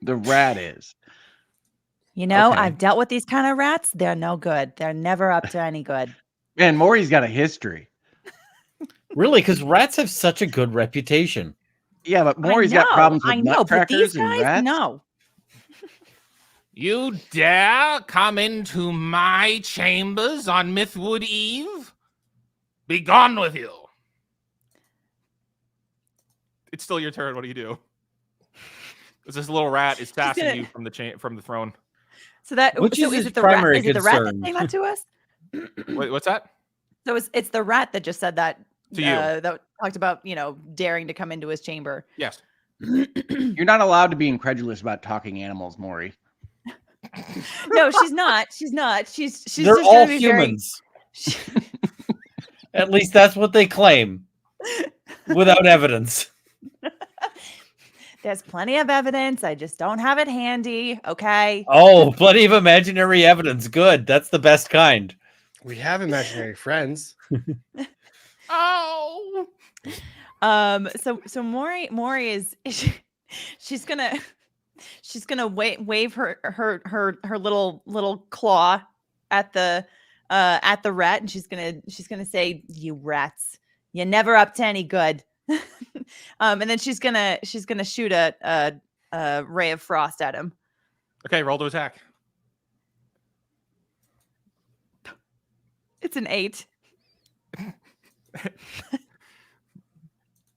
The rat is. You know, Okay. I've dealt with these kind of rats. They're no good. They're never up to any good. Man, Maury's got a history. Really? Because rats have such a good reputation. Yeah, but Maury's got problems with I know, but these nutcrackers and guys, rats. no. You dare come into my chambers on Mythwood Eve? Be gone with you. It's still your turn. What do you do? This little rat is sassing gonna- you from the throne. So that Which so is is his it the rat? primary Is it the rat that's concern? saying that to us? Wait, what's that? So it's the rat that just said that To you. that talked about, daring to come into his chamber. Yes. You're not allowed to be incredulous about talking animals, Maury. No, she's not. She's not. She's They're just all gonna be humans. At least that's what they claim, without evidence. There's plenty of evidence. I just don't have it handy. Okay. Oh, plenty of imaginary evidence. Good. That's the best kind. We have imaginary friends. Oh. So Maury is she's gonna wave her little claw at the rat, and she's gonna say, "You rats, you're never up to any good." And then she's gonna shoot a ray of frost at him. Okay, roll to attack. It's an 8.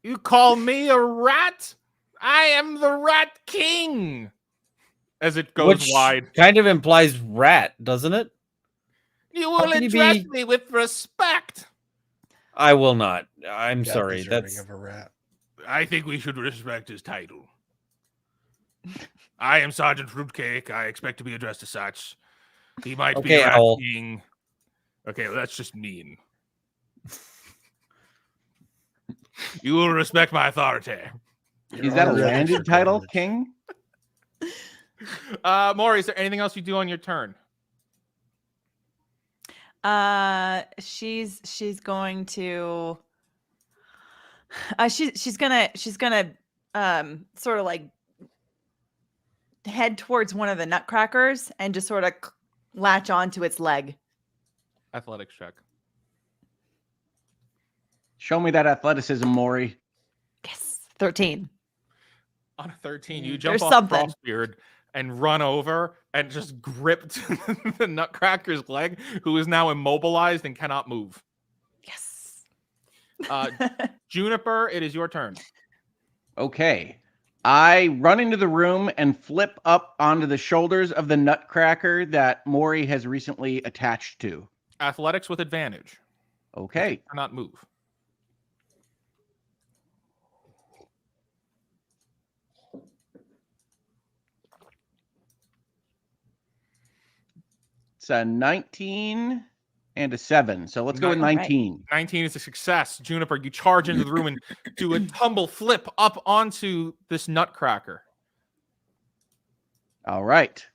You call me a rat? I am the Rat King. As it goes Which wide. kind of implies rat, doesn't it? You How will can you address be- me with respect. I will not. I'm Yeah, sorry. deserving That's of a rat. I think we should respect his title. I am Sergeant Fruitcake. I expect to be addressed as such. He might be Okay, Rat Owl. King. Okay, well, that's just mean. You will respect my authority. Is that a Really landed extra title, coverage. King? Maury, is there anything else you do on your turn? She's going to she's gonna sort of like head towards one of the nutcrackers and just sort of latch onto its leg. Athletics check. Show me that athleticism, Maury. Yes, 13. On a 13, you jump There's off something. Frostbeard and run over and just gripped the Nutcracker's leg, who is now immobilized and cannot move. Yes. Juniper, it is your turn. Okay. I run into the room and flip up onto the shoulders of the nutcracker that Maury has recently attached to. Athletics with advantage. Okay. Cannot move. It's a 19 and a 7. So let's go with All right. 19. 19 is a success. Juniper, you charge into the room and do a tumble flip up onto this Nutcracker. All right.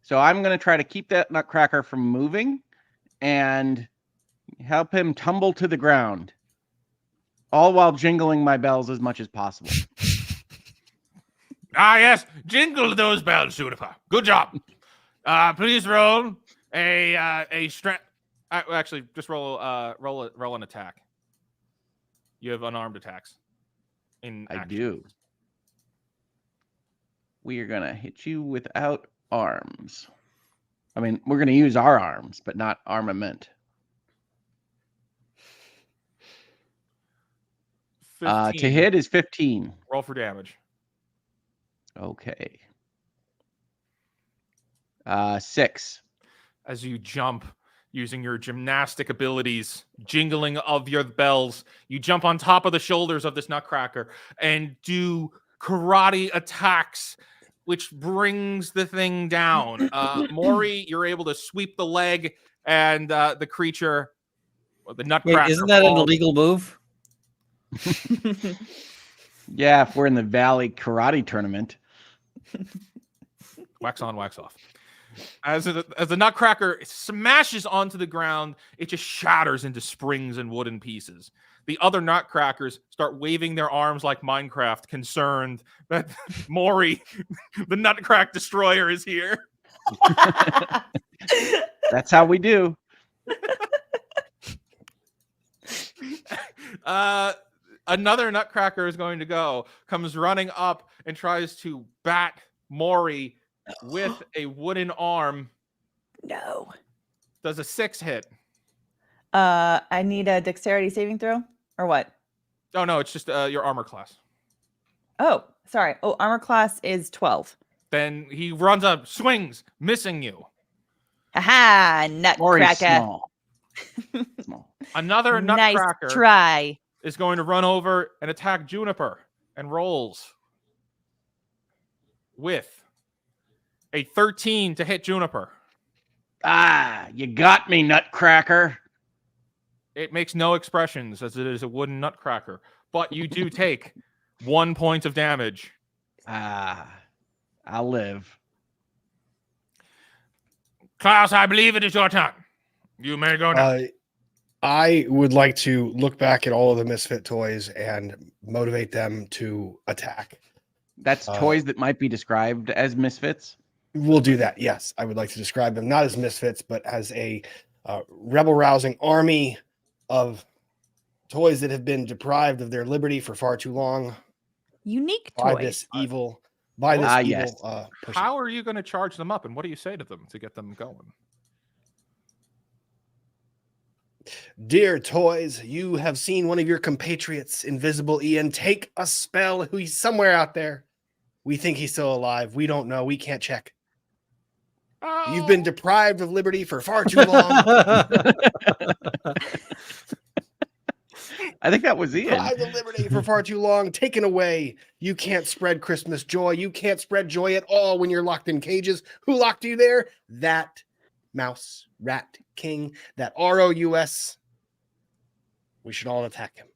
So I'm going to try to keep that nutcracker from moving and help him tumble to the ground, all while jingling my bells as much as possible. Ah, yes. Jingle those bells, Juniper. Good job. Please roll a strength. Actually, just roll an attack. You have unarmed attacks. In I action. do. We are going to hit you without arms. I mean, we're going to use our arms, but not armament. 15. To hit is 15. Roll for damage. Okay. 6. As you jump using your gymnastic abilities, jingling of your bells, you jump on top of the shoulders of this Nutcracker and do karate attacks, which brings the thing down. Maury, you're able to sweep the leg, and the creature, or the Nutcracker. Wait, isn't that an falls. illegal move? Yeah, if we're in the Valley Karate Tournament. Wax on, wax off. As the Nutcracker smashes onto the ground, it just shatters into springs and wooden pieces. The other Nutcrackers start waving their arms like Minecraft, concerned that Maury, the Nutcrack Destroyer, is here. That's how we do. Another Nutcracker is going to go, comes running up and tries to bat Maury with a wooden arm. No. Does a 6 hit? I need a dexterity saving throw or what? Oh, no, it's just your armor class. Oh, sorry. Oh, armor class is 12. Then he runs up, swings, missing you. Haha, Maury's nutcracker. small. Small. Another Nice nutcracker try. is going to run over and attack Juniper and rolls with a 13 to hit Juniper. Ah, you got me, Nutcracker. It makes no expressions as it is a wooden nutcracker, but you do take 1 point of damage. Ah, I'll live. Klaus, I believe it is your turn. You may go now. I would like to look back at all of the misfit toys and motivate them to attack. That's toys that might be described as misfits. We'll do that. Yes, I would like to describe them not as misfits, but as a rebel-rousing army of toys that have been deprived of their liberty for far too long Unique by toys. this evil, yes. person. How are you going to charge them up, and what do you say to them to get them going? Dear toys, you have seen one of your compatriots, Invisible Ian, take a spell. He's somewhere out there. We think he's still alive. We don't know. We can't check. Oh. You've been deprived of liberty for far too long. I think that was Ian. Deprived of liberty for far too long. Taken away. You can't spread Christmas joy. You can't spread joy at all when you're locked in cages. Who locked you there? That mouse, rat, king, that ROUS. We should all attack him.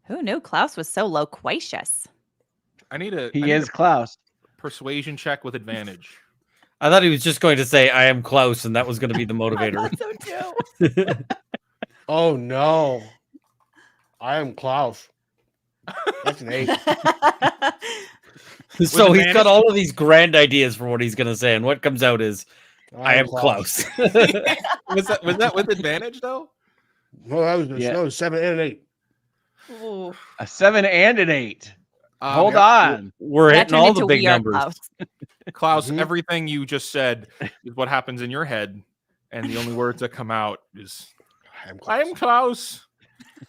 Who knew Klaus was so loquacious? I need a Klaus. persuasion check with advantage. I thought he was just going to say, I am Klaus, and that was going to be the I motivator. thought so too. Oh, no. I am Klaus. That's an 8. So he's got all of these grand ideas for what he's going to say, and what comes out is, I am Klaus. Was that with advantage, though? Well, that was 7 and an 8. Ooh. A 7 and an 8. Hold yep. on. We're That hitting turned all into the big We Are numbers. Klaus. Klaus, Mhm. everything you just said is what happens in your head, and the only words that come out is, I am Klaus.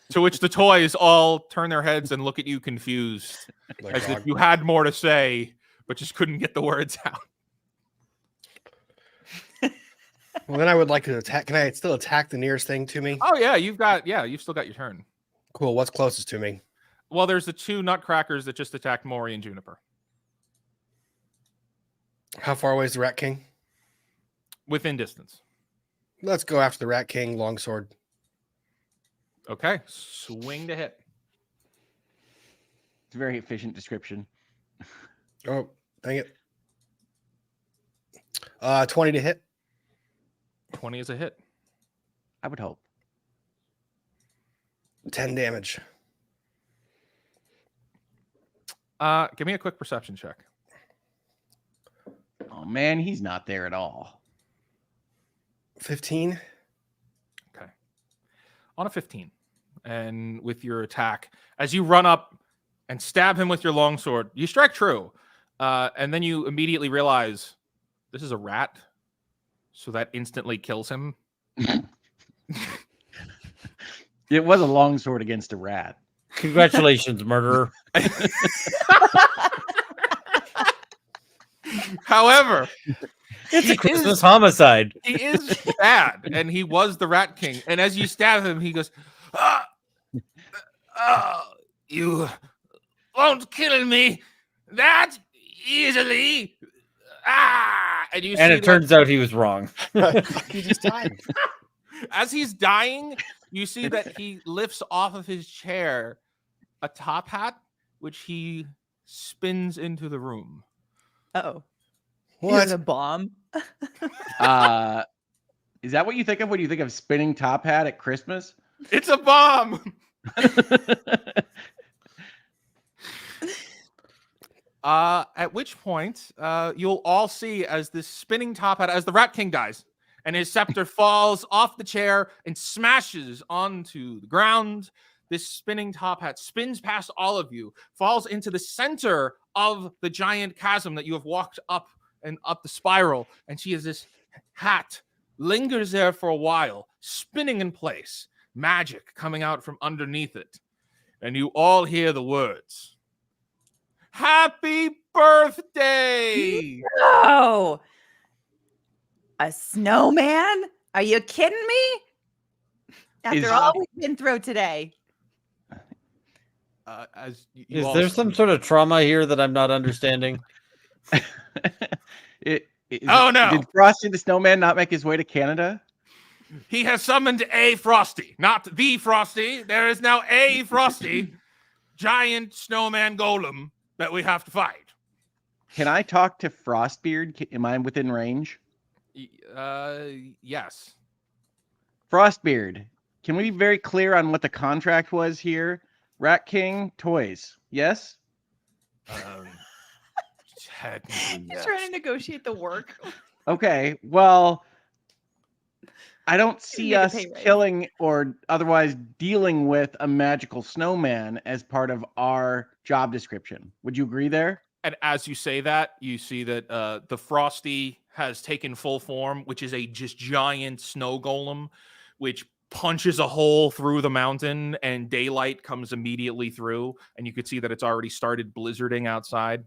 To which the toys all turn their heads and look at you confused, Like as dog. if you had more to say, but just couldn't get the words out. Well, then I would like to attack. Can I still attack the nearest thing to me? Oh, yeah, you've still got your turn. Cool. What's closest to me? Well, there's the 2 nutcrackers that just attacked Maury and Juniper. How far away is the Rat King? Within distance. Let's go after the Rat King longsword. Okay, swing to hit. It's a very efficient description. Oh, dang it. 20 to hit. 20 is a hit. I would hope. 10 damage. Give me a quick perception check. Oh man, he's not there at all. 15. Okay. On a 15. And with your attack, as you run up and stab him with your longsword, you strike true. And then you immediately realize this is a rat. So that instantly kills him. It was a long sword against a rat. Congratulations, murderer. However, It's a Christmas homicide. he is bad, and he was the Rat King. And as you stab him, he goes, you won't kill me that easily. And you see And it turns out he was wrong. He just died. as he's dying, you see that he lifts off of his chair a top hat, which he spins into the room. Oh. What? Here's a bomb. Is that what you think of when you think of spinning top hat at Christmas? It's a bomb. At which point, you'll all see as this spinning top hat, as the Rat King dies, and his scepter falls off the chair and smashes onto the ground. This spinning top hat spins past all of you, falls into the center of the giant chasm that you have walked up and up the spiral, and she has this hat, lingers there for a while, spinning in place, magic coming out from underneath it. And you all hear the words, "Happy birthday!" Oh. A snowman? Are you kidding me? After all we've been through today. As you Is all there see- some sort of trauma here that I'm not understanding? Oh, no. Did Frosty the Snowman not make his way to Canada? He has summoned a Frosty, not the Frosty. There is now a Frosty, giant snowman golem that we have to fight. Can I talk to Frostbeard? Am I within range? Yes. Frostbeard, can we be very clear on what the contract was here? Rat King toys, yes? Technically, He's trying to negotiate the work. Okay, well, I don't see Make a us pay raise. killing or otherwise dealing with a magical snowman as part of our job description. Would you agree there? And as you say that, you see that the Frosty has taken full form, which is a just giant snow golem, which punches a hole through the mountain and daylight comes immediately through. And you could see that it's already started blizzarding outside.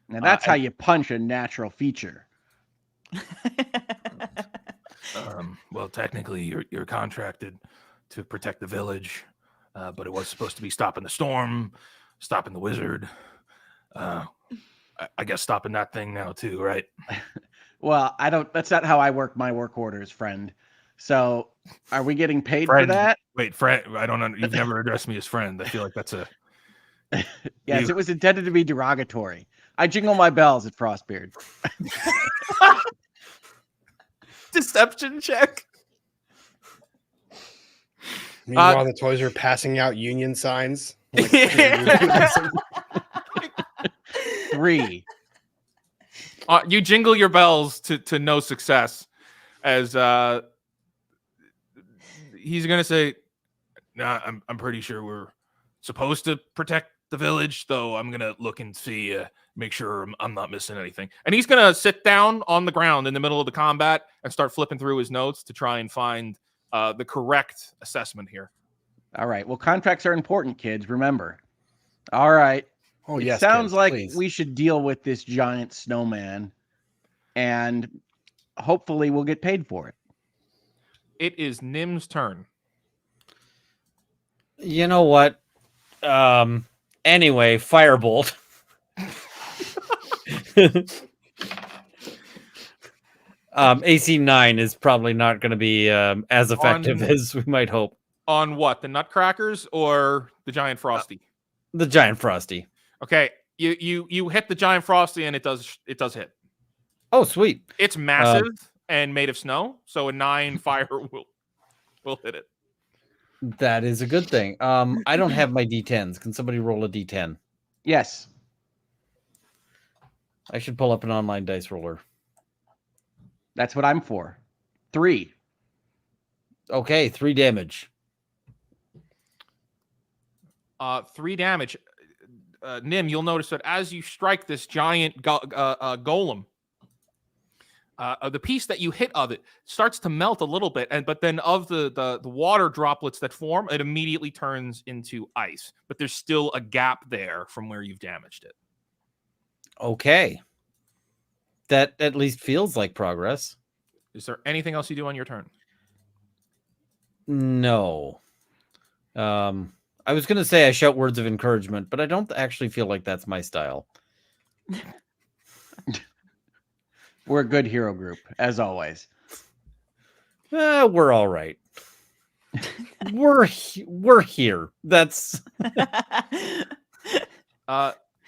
Now that's how you punch a natural feature. Well, technically, you're contracted to protect the village, but it was supposed to be stopping the storm, stopping the wizard. I guess stopping that thing now too, right? Well, I don't. That's not how I work my work orders, friend. So, are we getting paid for Friend. that? Wait, friend. I don't know. You've never addressed me as friend. I feel like that's a Yes, it was intended to be derogatory. I jingle my bells at Frostbeard. deception check. Meanwhile, the toys are passing out union signs. Like, 3. You jingle your bells to no success, as he's gonna say, "Nah, I'm pretty sure we're supposed to protect the village, though. I'm gonna look and see, make sure I'm not missing anything." And he's gonna sit down on the ground in the middle of the combat and start flipping through his notes to try and find the correct assessment here. All right. Well, contracts are important, kids. Remember. All right. oh, It yes. sounds kids, like please. we should deal with this giant snowman, and hopefully we'll get paid for it. It is Nim's turn. You know what? Anyway, firebolt. AC 9 is probably not going to be as effective as we might hope. On what? The Nutcrackers or the Giant Frosty? The giant frosty. Okay, you hit the Giant Frosty and it does hit. Oh, sweet. It's massive and made of snow, so a 9 fire will hit it. That is a good thing. I don't have my D10s. Can somebody roll a D10? Yes. I should pull up an online dice roller. That's what I'm for. 3. Okay, 3 damage. 3 damage. Nim, you'll notice that as you strike this giant golem, the piece that you hit of it starts to melt a little bit, but then of the water droplets that form, it immediately turns into ice. But there's still a gap there from where you've damaged it. Okay. That at least feels like progress. Is there anything else you do on your turn? No. I was going to say I shout words of encouragement, but I don't actually feel like that's my style. We're a good hero group, as always. We're all right. we're here. That's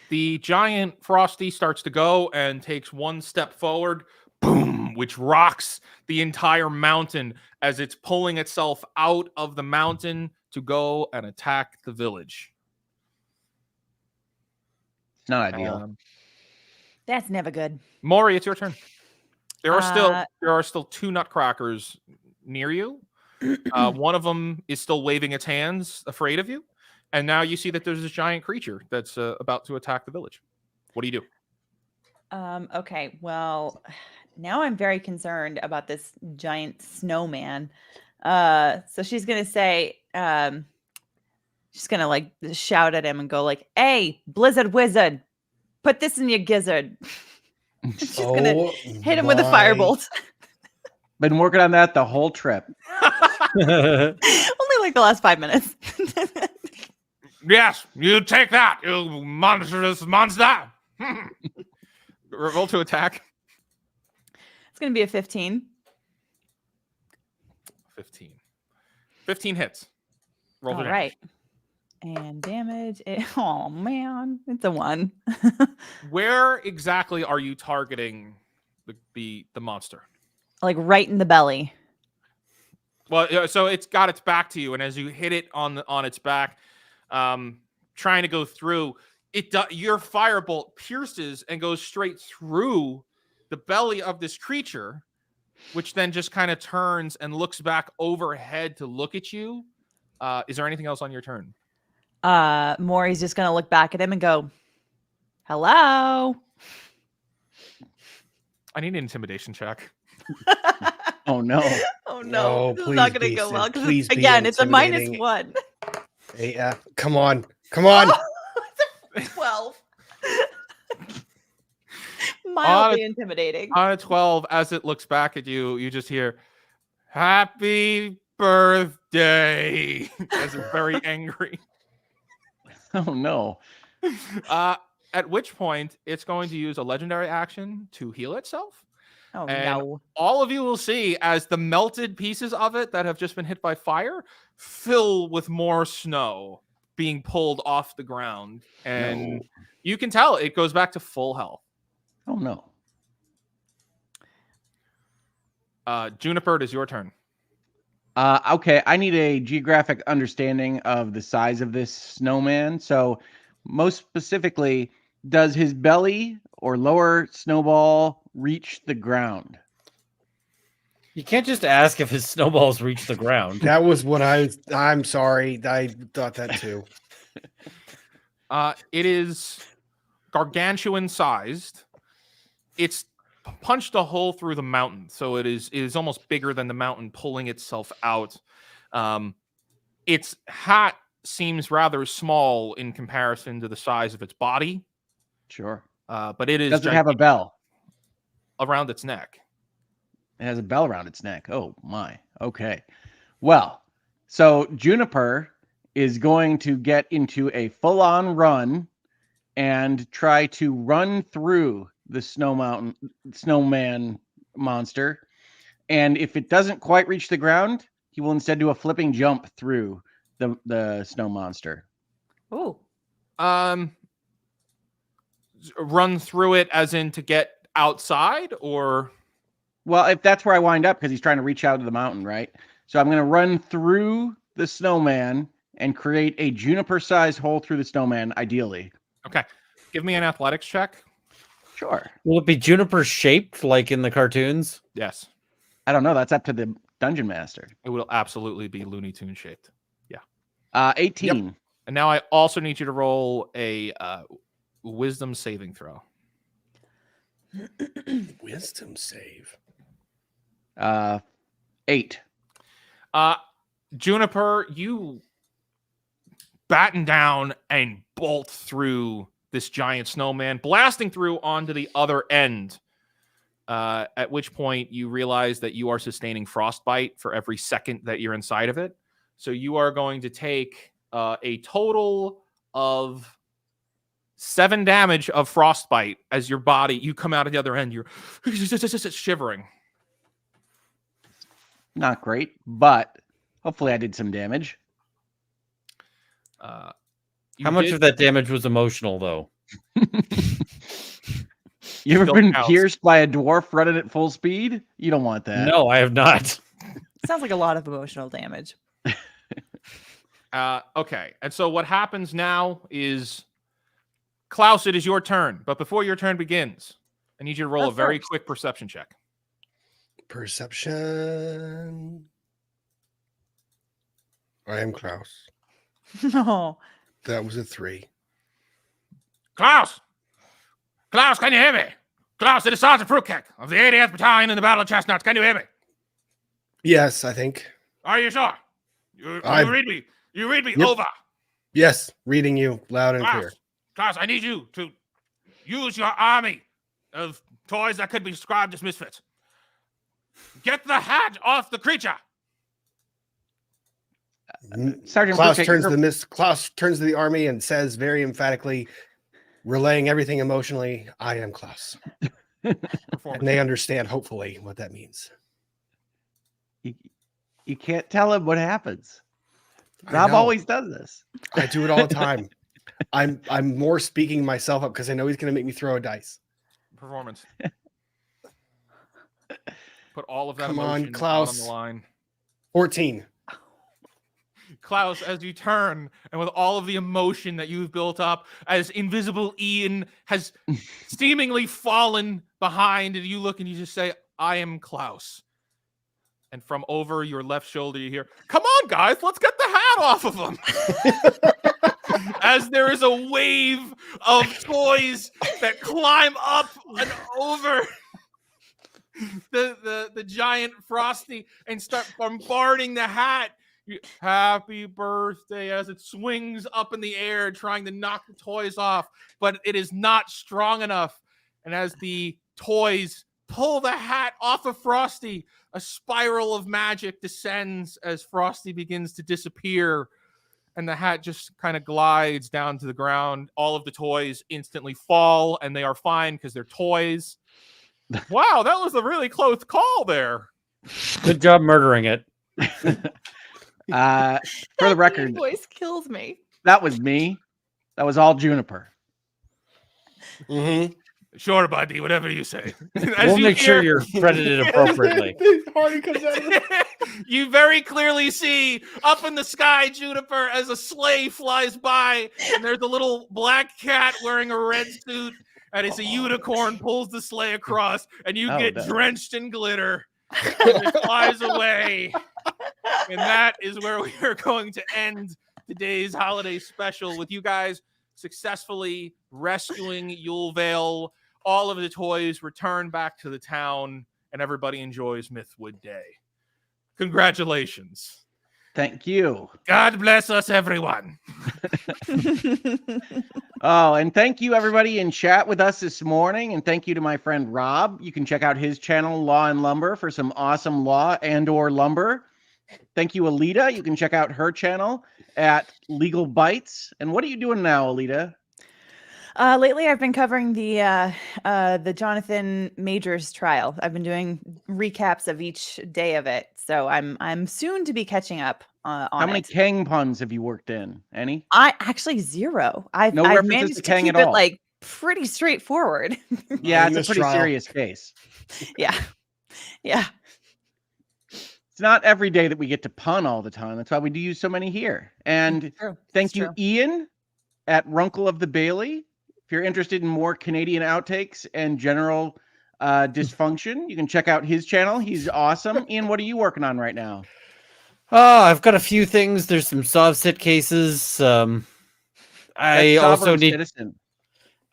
the giant Frosty starts to go and takes 1 step forward, boom, which rocks the entire mountain as it's pulling itself out of the mountain to go and attack the village. It's not ideal. That's never good. Maury, it's your turn. There are still 2 Nutcrackers near you. One of them is still waving its hands, afraid of you. And now you see that there's this giant creature that's about to attack the village. What do you do? Okay, well, now I'm very concerned about this giant snowman. So she's gonna say, she's gonna like shout at him and go like, "Hey, Blizzard Wizard, put this in your gizzard." She's gonna hit him with a firebolt. Been working on that the whole trip. Only like the last 5 minutes. Yes, you take that, you monstrous monster. Roll to attack. It's gonna be a 15. 15. 15 hits. Roll All the right. damage. And damage. Oh man, it's a 1. Where exactly are you targeting the monster? Like right in the belly. Well, so it's got its back to you, and as you hit it on its back, trying to go through, your firebolt pierces and goes straight through the belly of this creature, which then just kind of turns and looks back overhead to look at you. Is there anything else on your turn? Maury's just gonna look back at him and go, "Hello." I need an intimidation check. Oh no. Oh No, no, this is please not gonna be go well. 'Cause please be again, it's a intimidating. -1. Hey, come on. Come on. It's a 12. Mildly intimidating. On a 12, as it looks back at you, you just hear, "Happy birthday," as it's very angry. Oh no. At which point, it's going to use a legendary action to heal itself. Oh And no. all of you will see as the melted pieces of it that have just been hit by fire fill with more snow being pulled off the ground. And No. you can tell it goes back to full health. Oh no. Juniper, it is your turn. Okay, I need a geographic understanding of the size of this snowman. So, most specifically, does his belly or lower snowball reach the ground? You can't just ask if his snowballs reach the ground. That was what I'm sorry. I thought that too. It is gargantuan sized. It's punched a hole through the mountain, so it is almost bigger than the mountain, pulling itself out. Its hat seems rather small in comparison to the size of its body. Sure. But it is Does it have a gigantic bell? around its neck. It has a bell around its neck. Oh my. Okay. Well, so Juniper is going to get into a full-on run and try to run through the snowman monster. And if it doesn't quite reach the ground, he will instead do a flipping jump through the snow monster. Ooh. Run through it as in to get outside, or Well, if that's where I wind up, because he's trying to reach out to the mountain, right? So I'm going to run through the snowman and create a juniper-sized hole through the snowman, ideally. okay. Give me an athletics check. Sure. Will it be juniper shaped like in the cartoons? Yes, I don't know. That's up to the dungeon master. it will absolutely be Looney Tune shaped. 18. And now I also need you to roll a wisdom saving throw. Wisdom save. 8. Juniper, you batten down and bolt through this giant snowman, blasting through onto the other end. At which point you realize that you are sustaining frostbite for every second that you're inside of it. So you are going to take a total of 7 damage of frostbite as your body, you come out of the other end, you're shivering. Not great, but hopefully I did some damage. You How much did- of that damage was emotional, though? You ever Still been counts. pierced by a dwarf running at full speed? You don't want that. No, I have not. Sounds like a lot of emotional damage. Okay, and so what happens now is, Klaus, it is your turn. But before your turn begins, I need you to roll Oh, a very first. quick perception check. Perception. I am Klaus. No. That was a 3. Klaus! Klaus, can you hear me? Klaus, it is Sergeant Fruitcake of the 80th Battalion in the Battle of Chestnuts. Can you hear me? Yes, I think. Are you sure? You I'm- read me. You read me Yep. over. Yes, reading you loud and Klaus, clear. Klaus, I need you to use your army of toys that could be described as misfits. Get the hat off the creature. Sergeant Klaus Pritchett, Klaus turns to the army and says very emphatically, relaying everything emotionally, I am Klaus. Performance. And they understand, hopefully, what that means. you can't tell him what happens. I Rob know. always does this. I do it all the time. I'm more speaking myself up because I know he's going to make me throw a dice. Performance. Put all of that Come on, emotion out Klaus. on the line. 14. Klaus, as you turn and with all of the emotion that you've built up, as invisible Ian has seemingly fallen behind, and you look and you just say, I am Klaus. And from over your left shoulder, you hear, come on, guys, let's get the hat off of him. As there is a wave of toys that climb up and over the giant Frosty and start bombarding the hat. Happy birthday, as it swings up in the air trying to knock the toys off, but it is not strong enough. And as the toys pull the hat off of Frosty, a spiral of magic descends as Frosty begins to disappear, and the hat just kind of glides down to the ground. All of the toys instantly fall, and they are fine because they're toys. Wow, that was a really close call there. Good job murdering it. For the record, voice kills me. that was me. That was all Juniper. Mm-hmm. Sure, buddy, whatever you say. We'll make sure you're credited appropriately. Hardy comes out of it. You very clearly see up in the sky, Juniper, as a sleigh flies by, and there's a little black cat wearing a red suit, and as a unicorn pulls the sleigh across, and you Oh, get no. drenched in glitter, and it flies away. And that is where we are going to end today's holiday special with you guys successfully rescuing Yulevale. All of the toys return back to the town, and everybody enjoys Mythwood Day. Congratulations. Thank you. God bless us, everyone. Oh, and thank you everybody in chat with us this morning, and thank you to my friend Rob. You can check out his channel, Law and Lumber, for some awesome law and/or lumber. Thank you, Alita. You can check out her channel at Legal Bytes. And what are you doing now, Alita? Lately, I've been covering the Jonathan Majors trial. I've been doing recaps of each day of it, so I'm soon to be catching up on How many it. Kang puns have you worked in? Any? I actually zero. I've No references managed to to Kang keep at it all. like pretty straightforward. Yeah, In it's a this pretty trial. serious case. Yeah, yeah. It's not every day that we get to pun all the time. That's why we do use so many here. And True. thank It's you, true. Ian, at Runkle of the Bailey. If you're interested in more Canadian outtakes and general dysfunction, you can check out his channel. He's awesome. Ian, what are you working on right now? I've got a few things. There's some SovSit cases. I That's also sovereign need citizen.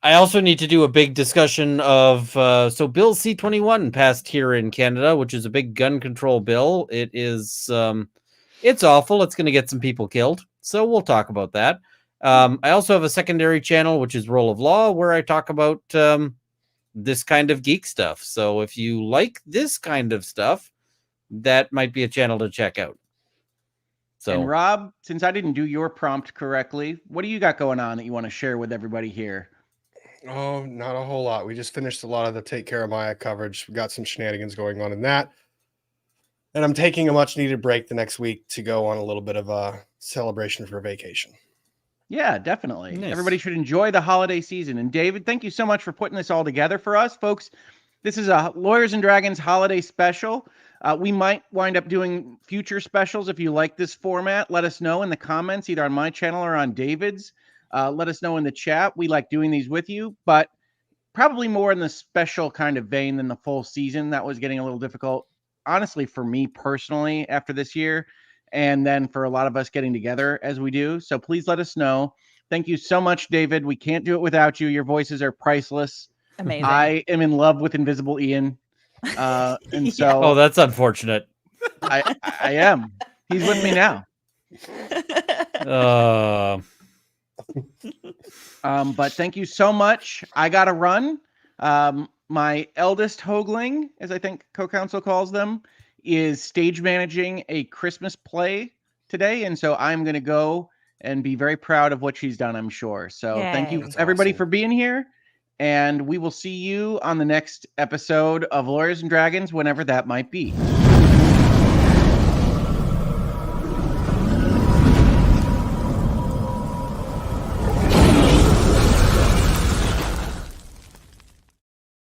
I also need to do a big discussion of so Bill C-21 passed here in Canada, which is a big gun control bill. It is it's awful. It's going to get some people killed. So we'll talk about that. I also have a secondary channel, which is Role of Law, where I talk about this kind of geek stuff. So if you like this kind of stuff, that might be a channel to check out. So And Rob, since I didn't do your prompt correctly, what do you got going on that you want to share with everybody here? Oh, not a whole lot. We just finished a lot of the Take Care of Maya coverage. We got some shenanigans going on in that. And I'm taking a much needed break the next week to go on a little bit of a celebration for vacation. Yeah, definitely. Nice. Everybody should enjoy the holiday season. And David, thank you so much for putting this all together for us, folks. This is a Lawyers and Dragons holiday special. We might wind up doing future specials. If you like this format, let us know in the comments, either on my channel or on David's. Let us know in the chat. We like doing these with you, but probably more in the special kind of vein than the full season. That was getting a little difficult, honestly, for me personally after this year. And then for a lot of us getting together as we do. So please let us know. Thank you so much, David. We can't do it without you. Your voices are priceless. Amazing. I am in love with Invisible Ian. And so oh, that's unfortunate. I am. He's with me now. But thank you so much. I got to run. My eldest Hoagling, as I think co-counsel calls them, is stage managing a Christmas play today, and so I'm going to go and be very proud of what she's done, I'm sure. So thank you, Yay. That's everybody, awesome. for being here, and we will see you on the next episode of Lawyers and Dragons, whenever that might be.